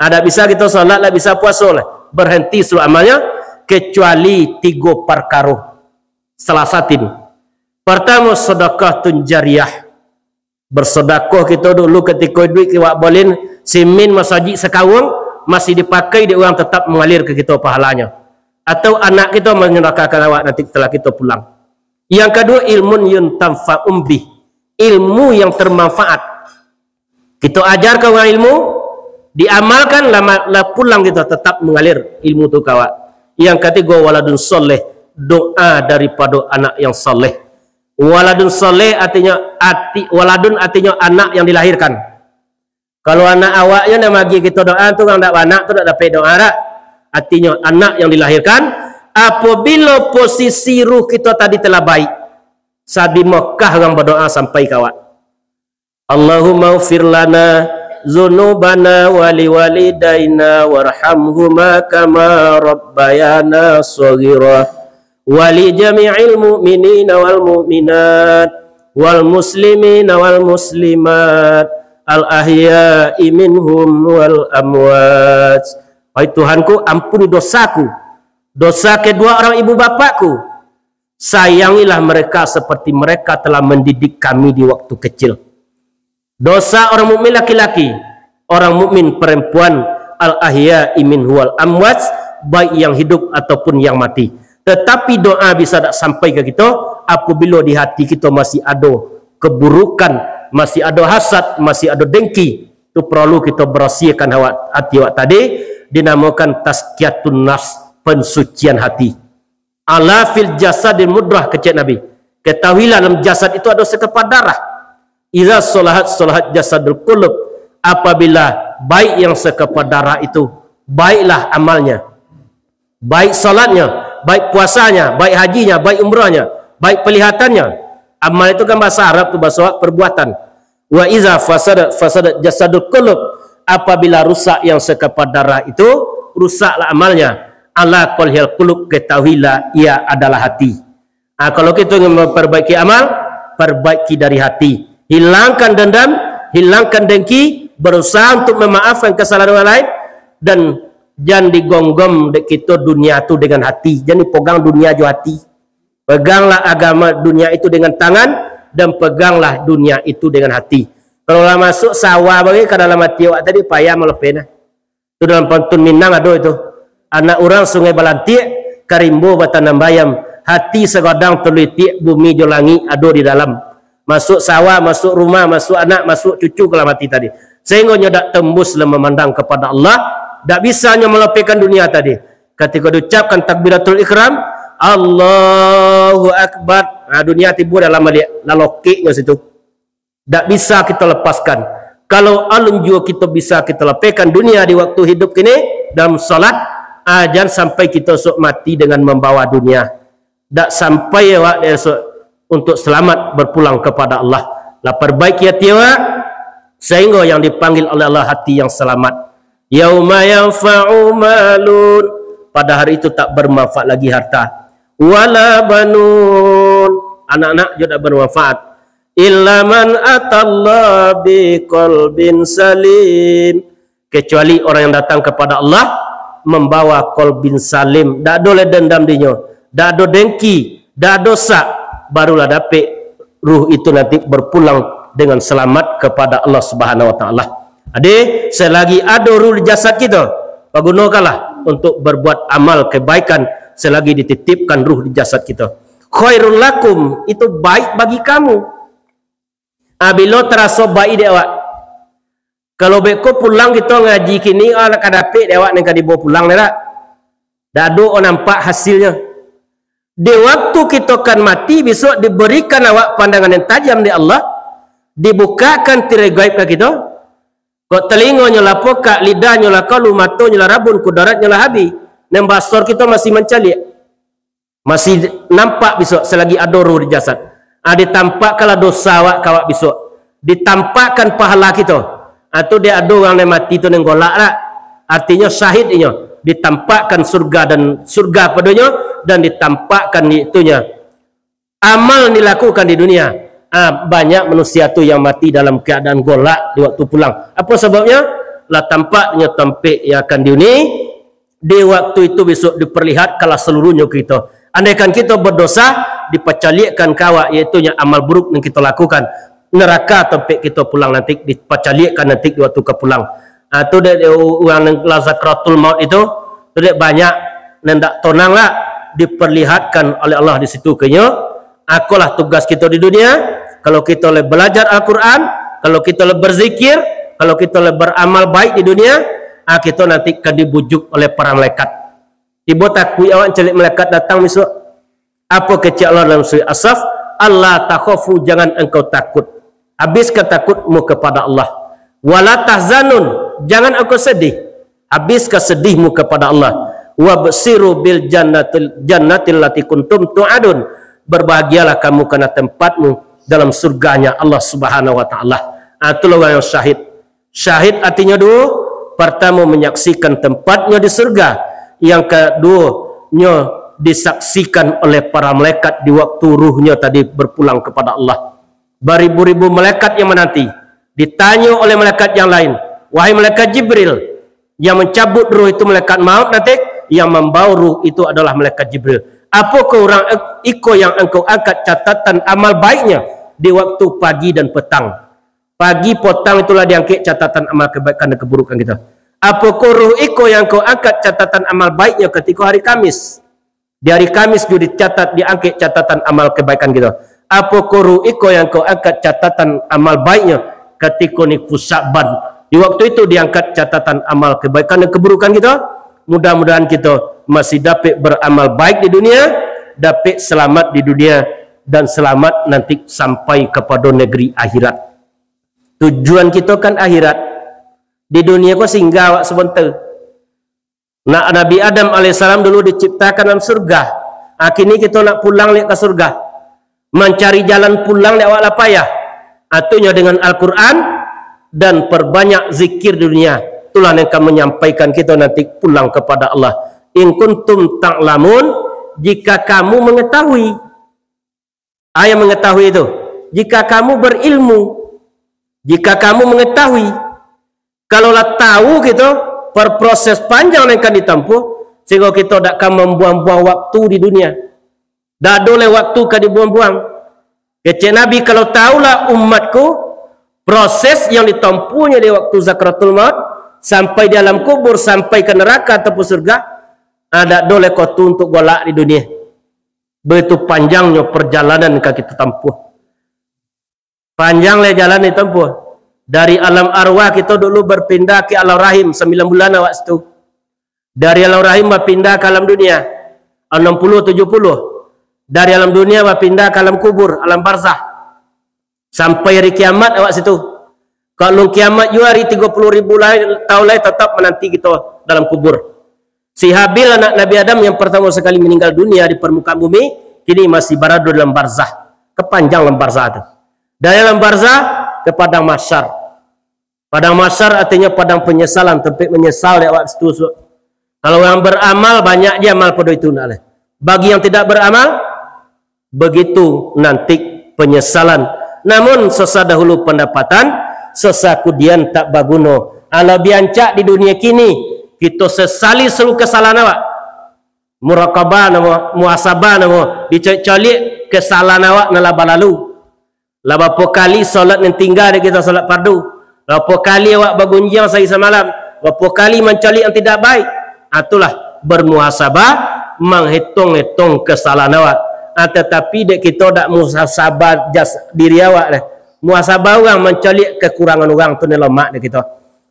Ada bisa kita salat lah, bisa puasa lah, berhenti seluruh amalnya kecuali 3 perkara. Salasatin. Pertama, sedekah tunjariyah. Bersedekah kita dulu ketika duit kita boleh simin masjid sekawang masih dipakai, dia orang tetap mengalir ke kita pahalanya. Atau anak kita menyedekahkan awak nanti setelah kita pulang. Yang kedua, ilmun yuntanfa'um bih, ilmu yang termanfaat. Kita ajarkan orang ilmu, diamalkan, lah pulang kita tetap mengalir ilmu itu kawak. Yang ketiga, waladun soleh, doa daripada anak yang soleh. Waladun soleh artinya waladun artinya anak yang dilahirkan. Kalau anak awaknya nama bagi kita doa tu, kalau tak anak tu tak dapat doa tak. Artinya anak yang dilahirkan apabila posisi ruh kita tadi telah baik. Saat di Mekah orang berdoa sampai kawat. Allahumma ufir lana zunubana wali walidaina warhamhuma kama rabbayana shaghira. Wali jami'il mu'minina wal mu'minat wal muslimina wal muslimat al ahya'i minhum wal amwat. Wahai Tuhanku, ampuni dosaku, dosa kedua orang ibu bapakku. Sayangilah mereka seperti mereka telah mendidik kami di waktu kecil. Dosa orang mukmin laki-laki, orang mukmin perempuan, al ahya'i minhum wal amwat, baik yang hidup ataupun yang mati. Tetapi doa bisa tak sampai ke kita apabila di hati kita masih ada keburukan, masih ada hasad, masih ada dengki. Itu perlu kita bersihkan hati awak tadi, dinamakan tazkiyatun nafs, pensucian hati. Ala fil jasadil mudrah, kecil Nabi. Ketahuilah dalam jasad itu ada sekepar darah. Iza solahat jasadul qulub, apabila baik yang sekepar darah itu, baiklah amalnya, baik salatnya, baik puasanya, baik hajinya, baik umrahnya, baik pelihatannya. Amal itu kan bahasa Arab, itu bahasa perbuatan. Wa iza fasadat jasadul qulub, apabila rusak yang sekepar darah itu, rusaklah amalnya. Ala qalhil qulub, ketahuilah ia adalah hati. Kalau kita ingin memperbaiki amal, perbaiki dari hati. Hilangkan dendam, hilangkan dengki, berusaha untuk memaafkan kesalahan orang lain, dan jangan digonggom kita dunia itu dengan hati. Jangan dipegang dunia jo hati. Peganglah agama dunia itu dengan tangan, dan peganglah dunia itu dengan hati. Kalau lah masuk sawah bagi ke dalam hati awak tadi, payah melepena. Itu dalam pantun Minang ada itu. Anak orang Sungai Balantik, karimbo batanam bayam, hati segodang terlitik bumi jolangi ado di dalam. Masuk sawah, masuk rumah, masuk anak, masuk cucu kalau mati tadi. Sehingga nyodak tembus dan memandang kepada Allah, tak bisa hanya melepaskan dunia tadi. Ketika diucapkan takbiratul ikram, Allahu Akbar, nah, dunia tiba dalam lalokiknya situ. Tak bisa kita lepaskan. Kalau alun juga kita bisa kita lepaskan dunia di waktu hidup ini dalam salat, jangan sampai kita sok mati dengan membawa dunia. Tak sampai untuk selamat berpulang kepada Allah. Lah perbaiki hati sehingga yang dipanggil oleh Allah hati yang selamat. Yauma yanfa'u malun, pada hari itu tak bermanfaat lagi harta. Wala banun, anak-anak juga tak bermanfaat. Illa man atallaha biqalbin salim, kecuali orang yang datang kepada Allah membawa qalbin salim. Tak ada dendam dinyo, tak ada dengki, tak dosa, barulah dapat ruh itu nanti berpulang dengan selamat kepada Allah Subhanahu wa taala. Adik, selagi ada ruh di jasad kita, gunakanlah untuk berbuat amal kebaikan selagi dititipkan ruh di jasad kita. Khairul lakum, itu baik bagi kamu. Bila terasa baik dia awak. Kalau beko pulang kita ngaji kini nak dapat dia awak nak dibawa pulang dah. Dah ada orang nampak hasilnya. Di waktu kita akan mati besok diberikan awak pandangan yang tajam di Allah, dibukakan tirai gaib ke kita. Kok telinga nyala pokak, lidah nyala kalu, mata nyala rabun, kudarat nyala habi, dan basar kita masih mencalik. Masih nampak besok selagi ada roh di jasad. Ditampakkanlah dosa awak kawak besok. Ditampakkan pahala kita. Atau dia ada orang yang mati tu yang golak lah. Artinya syahid ini. Ditampakkan surga dan surga padanya, dan ditampakkan itunya amal dilakukan di dunia. Banyak manusia tu yang mati dalam keadaan golak di waktu pulang. Apa sebabnya? Lah tampaknya tampik yang akan diuni di waktu itu besok diperlihat kalau seluruhnya kita. Andaikan kita berdosa, dipacalikkan kawak, iaitu amal buruk yang kita lakukan. Neraka tempat kita pulang nanti, dipacalikkan nanti di waktu ke pulang. Itu dia orang lazakratul maut itu, dia banyak dan tak tonang lah diperlihatkan oleh Allah di situ kenya. Akulah tugas kita di dunia. Kalau kita boleh belajar Al-Quran, kalau kita boleh berzikir, kalau kita boleh beramal baik di dunia, kita nanti akan dibujuk oleh para malaikat. Tiba takui awak celik malaikat datang besok. Apa kecil Allah dalam surah As-Saff? Allah takhafu, jangan engkau takut. Habiskan takutmu kepada Allah. Wala tahzanun, jangan engkau sedih. Habiskan sedihmu kepada Allah. Wabsiru bil jannatil lati kuntum tu'adun. Berbahagialah kamu karena tempatmu dalam surganya Allah Subhanahu wa taala. Itulah orang yang syahid. Syahid artinya dua, pertama menyaksikan tempatnya di surga. Yang keduanya disaksikan oleh para malaikat di waktu ruhnya tadi berpulang kepada Allah. Beribu-ribu malaikat yang menanti. Ditanya oleh malaikat yang lain, wahai malaikat Jibril, yang mencabut ruh itu malaikat maut nanti, yang membawa ruh itu adalah malaikat Jibril. Apakah orang yang engkau angkat catatan amal baiknya di waktu pagi dan petang? Pagi petang itulah diangkat catatan amal kebaikan dan keburukan kita. Apakah ruh yang kau angkat catatan amal baiknya ketika hari Kamis? Di hari Kamis juga dicatat, diangkat catatan amal kebaikan kita. Apakah ruh yang kau angkat catatan amal baiknya ketika nisfu Sya'ban? Di waktu itu diangkat catatan amal kebaikan dan keburukan kita. Mudah-mudahan kita masih dapat beramal baik di dunia, dapat selamat di dunia, dan selamat nanti sampai kepada negeri akhirat. Tujuan kita kan akhirat. Di dunia kau singgah awak sebentar. Nabi Adam alaihissalam dulu diciptakan dalam surga. Kini kita nak pulang lihat ke surga. Mencari jalan pulang lihat awak lapayah. Atunya dengan Al-Quran dan perbanyak zikir di dunia. Itulah yang akan menyampaikan kita nanti pulang kepada Allah. In kuntum ta'lamun, jika kamu mengetahui. Ayat mengetahui itu. Jika kamu berilmu. Jika kamu mengetahui. Kalaulah tahu kita proses panjang yang akan ditempuh, sehingga kita tidak akan membuang-buang waktu di dunia. Tak ada waktu kan dibuang-buang. Kecik Nabi, kalau tahulah umatku proses yang ditempuhnya di waktu zakratul maut, sampai di alam kubur, sampai ke neraka ataupun surga, Ada dole kotu untuk golak di dunia. Begitu panjangnya perjalanan yang kita tempuh. Panjang le jalan ditempuh. Dari alam arwah kita dulu berpindah ke alam rahim 9 bulan awak situ. Dari alam rahim berpindah ke alam dunia 60-70. Dari alam dunia berpindah ke alam kubur, alam barzah. Sampai hari kiamat awak situ. Kalau kiamat juga hari 30.000 tahun lain tetap menanti kita dalam kubur. Si Habil anak Nabi Adam yang pertama sekali meninggal dunia di permukaan bumi, kini masih berada dalam barzah. Kepanjang dalam barzah itu. Dari alam barzah ke padang mahsyar. Padang mahsyar artinya padang penyesalan, tempat menyesal awak situ. Kalau yang beramal banyak dia amal pada itu nak. Bagi yang tidak beramal, begitu nanti penyesalan. Namun sesa dahulu pendapatan, sesa kemudian tak baguno. Ala biancak di dunia kini, kita sesali seluruh kesalahan awak. Murakabah nama, muasabah nama, dicalik kesalahan awak nalaba lalu. Berapa kali solat yang tinggal kita solat fardu. Berapa kali awak bergunjing sehari semalam. Berapa kali mencalik yang tidak baik. Itulah bermuhasabah, menghitung-hitung kesalahan awak. Tetapi dek kita tak muhasabah diri awak dah. Muhasabah orang mencalik kekurangan orang tu ni lemak dek kita.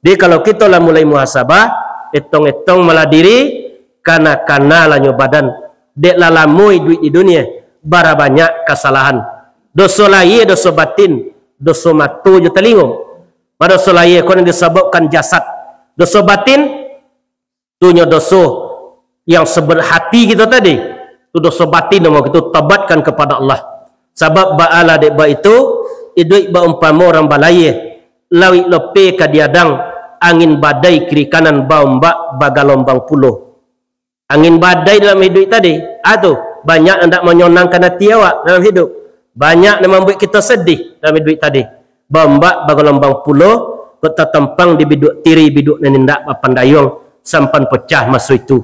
Jadi kalau kita lah mulai muhasabah, hitung-hitung malah diri, kana lah badan. Dek lah lamui duit di dunia, bara banyak kesalahan. Dosa lahir, dosa batin, dosa matu je telingo. Dosa lahir kau disebabkan jasad. Dosa batin tunya dosa yang seberhati kita tadi. Itu dosa batin nama kita tabatkan kepada Allah. Sebab ba'ala dek ba itu iduk ba umpama orang balaya lawi lepe ka diadang angin badai kiri kanan ba ombak bagalombang puluh. Angin badai dalam hidup tadi atau banyak hendak menyonangkan hati awak dalam hidup. Banyak yang membuat kita sedih dalam hidup tadi. Bambak bagalombang puluh kota tempang di biduk tiri biduk nenindak papandayong sampan pecah masuk itu.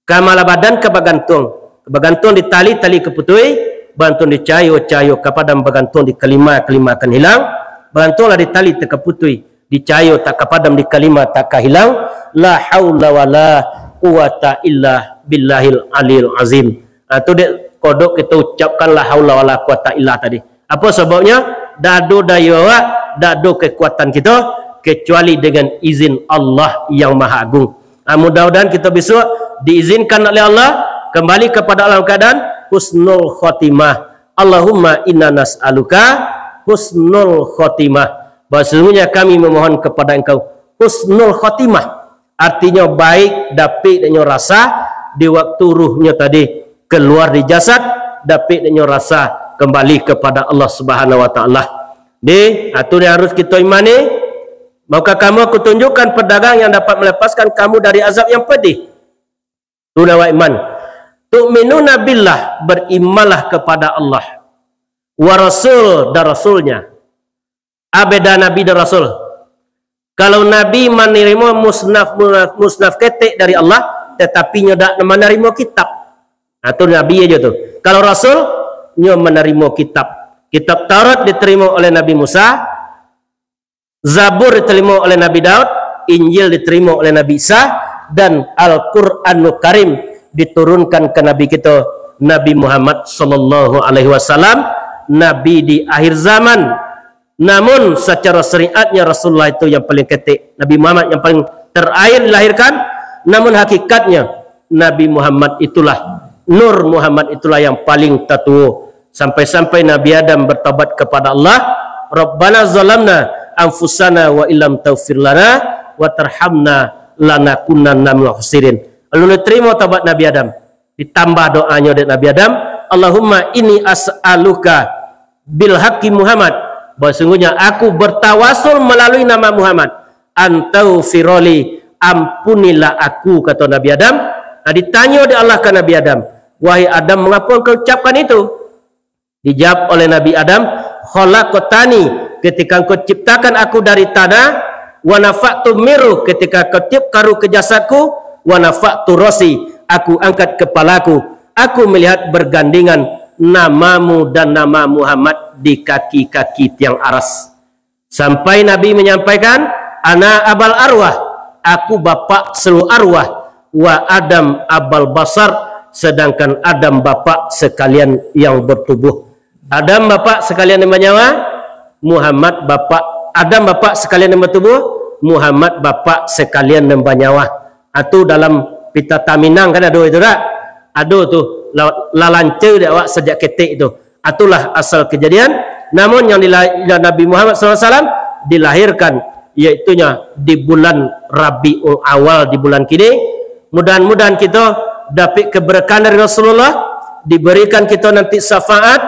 Kamala badan kebagantung. Kebagantung di tali keputui, bantung di cayo kepada bagantung di kelima akan hilang. Bantunglah di tali terkeputui, di cayo tak kepadam di kelima tak hilang. La haula wala quwata illa billahil aliyil azim. Itu dia kodok kita ucapkan la haula wala quwata illa tadi. Apa sebabnya? Dado daya awak, dado kekuatan kita kecuali dengan izin Allah yang Maha Agung. Mudah-mudahan kita besok diizinkan oleh Allah kembali kepada alam keadaan husnul khotimah. Allahumma inna nas'aluka husnul khotimah. Bahasanya kami memohon kepada Engkau husnul khotimah. Artinya baik dapat dan rasa di waktu ruhnya tadi keluar di jasad, dapat dan rasa kembali kepada Allah Subhanahu wa taala. Itu yang harus kita imani. Maka kamu aku tunjukkan pedagang yang dapat melepaskan kamu dari azab yang pedih. Tunawa iman. Tu'minuna billah, berimanlah kepada Allah. Wa rasul dan rasulnya. Abeda nabi dan rasul. Kalau nabi menerima musnaf ketik dari Allah, tetapi nyodak menerima kitab. Itu nabi aja tu. Kalau rasul nyo menerima kitab. Kitab Taurat diterima oleh Nabi Musa, Zabur diterima oleh Nabi Daud, Injil diterima oleh Nabi Isa, dan Al-Qur'anul Karim diturunkan ke Nabi kita Nabi Muhammad sallallahu alaihi wasallam, nabi di akhir zaman. Namun secara syariatnya Rasulullah itu yang paling ketik, Nabi Muhammad yang paling terakhir dilahirkan. Namun hakikatnya Nabi Muhammad itulah, Nur Muhammad itulah yang paling tertua. Sampai-sampai Nabi Adam bertobat kepada Allah, Rabbana zalamna anfusana wa illam taghfir lana wa tarhamna lanakunanna minal khasirin. Lalu diterima taubat Nabi Adam. Ditambah doanya dari Nabi Adam, Allahumma inni as'aluka bil haqqi Muhammad. Bahasanya aku bertawasul melalui nama Muhammad. Antau firoli, ampunilah aku, kata Nabi Adam. Ditanya oleh Allah ke Nabi Adam, wahai Adam, mengapa engkau ucapkan itu? Dijawab oleh Nabi Adam, khalaqtani, ketika engkau ciptakan aku dari tanah, wa nafa'tu miru, ketika kau tiupkan ke jasadku, wa nafa'tu rasi, aku angkat kepalaku, aku melihat bergandengan namamu dan nama Muhammad di kaki-kaki tiang aras. Sampai Nabi menyampaikan, ana abal arwah, aku bapak seluruh arwah, wa Adam abal basar, sedangkan Adam bapak sekalian yang bertubuh. Adam bapak sekalian yang bernyawa, Muhammad bapak. Adam bapak sekalian yang bertubuh, Muhammad bapak sekalian yang bernyawa. Atau dalam pita taminang kan ada itu tak? Ada tu lalancer dia awak sejak ketik itu. Itulah asal kejadian. Namun yang Nabi Muhammad SAW dilahirkan iaitunya di bulan Rabiul Awal, di bulan kini. Mudah-mudahan kita dapat keberkahan dari Rasulullah, diberikan kita nanti syafaat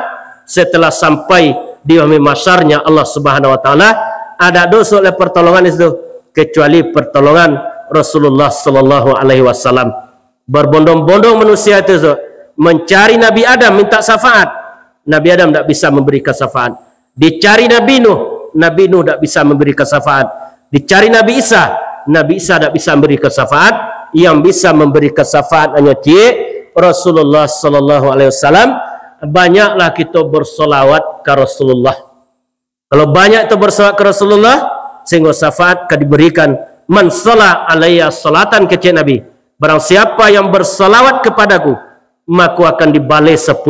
setelah sampai di hari masyarnya Allah Subhanahu wa taala. Ada dosa oleh pertolongan itu kecuali pertolongan Rasulullah sallallahu alaihi wasallam. Berbondong-bondong manusia itu mencari Nabi Adam minta syafaat. Nabi Adam tidak bisa memberikan syafaat. Dicari Nabi Nuh tidak bisa memberikan syafaat. Dicari Nabi Isa tidak bisa memberikan syafaat. Yang bisa memberikan syafaat hanya Rasulullah sallallahu alaihi wasallam. Banyaklah kita bersolawat ke Rasulullah. Kalau banyak itu bersolawat ke Rasulullah, sehingga syafaat akan diberikan. Man shalla alayya salatan, kecil Nabi. Barang siapa yang bersolawat kepadaku, maka akan dibalai 10.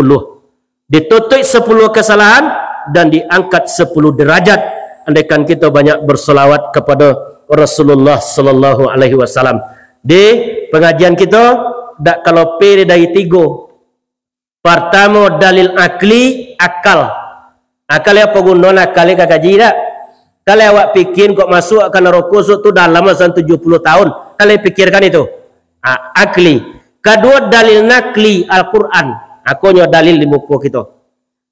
Ditutup 10 kesalahan dan diangkat 10 derajat. Andaikan kita banyak bersolawat kepada Rasulullah sallallahu alaihi wasallam. Di pengajian kita dak kalau pilih dari 3. Pertama dalil akli, akal. Akal apa guna akal ke kaji tak? Kalau awak fikir kok masuk akan neraka tu dalam masa 70 tahun, kalian pikirkan itu. Akli. Kedua dalil nakli, Al-Quran. Akunya dalil di muka kita.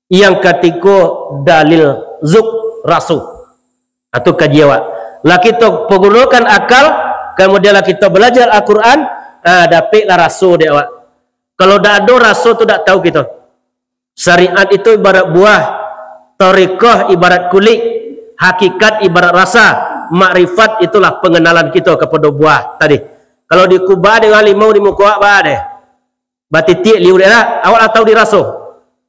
Yang ketiga dalil zuk, rasul. Atau kaji awak. Lah kita menggunakan akal, kemudian kita belajar Al-Quran, dapatlah rasul dia awak. Kalau tak ada rasul tu tak tahu kita. Syariat itu ibarat buah, tariqah ibarat kulit, hakikat ibarat rasa, makrifat itulah pengenalan kita kepada buah tadi. Kalau dikubah dengan limau di muka awak deh. Batitik liu dia awak tahu di rasul.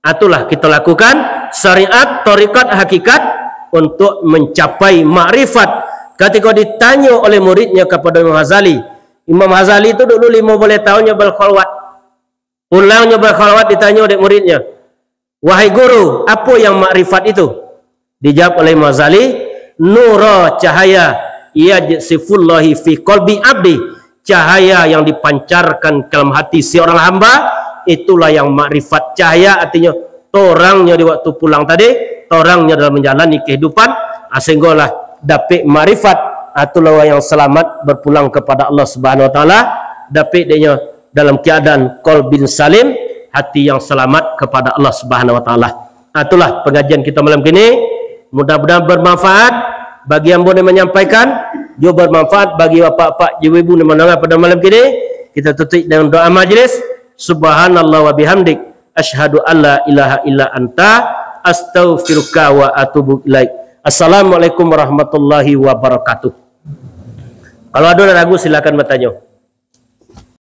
Itulah kita lakukan syariat, tariqat, hakikat untuk mencapai makrifat. Ketika ditanya oleh muridnya kepada Imam Ghazali, Imam Ghazali itu dulu 5 boleh tahunnya berkhalwat. Pulangnya berkhalwat ditanya oleh muridnya, wahai guru, apa yang makrifat itu? Dijawab oleh Imam Ghazali, nura, cahaya, yajsifullahi fi qalbi abdi, cahaya yang dipancarkan ke dalam hati seorang hamba, itulah yang makrifat. Cahaya artinya torangnya di waktu pulang tadi, torangnya dalam menjalani kehidupan, sehinggalah dapat makrifat. Itulah yang selamat berpulang kepada Allah Subhanahu wa taala, dapat dia dalam keadaan qalbin salim, hati yang selamat kepada Allah Subhanahu wa taala. Itulah pengajian kita malam ini. Mudah-mudahan bermanfaat bagi yang boleh menyampaikan, juga bermanfaat bagi bapak-bapak, ibu-ibu yang mendengar pada malam ini. Kita tutup dengan doa majlis. Subhanallah wa bihamdik, asyhadu an la ilaha illa anta, astaghfiruka wa atubu ilaik. Assalamualaikum warahmatullahi wabarakatuh. Kalau ada ragu silakan bertanya.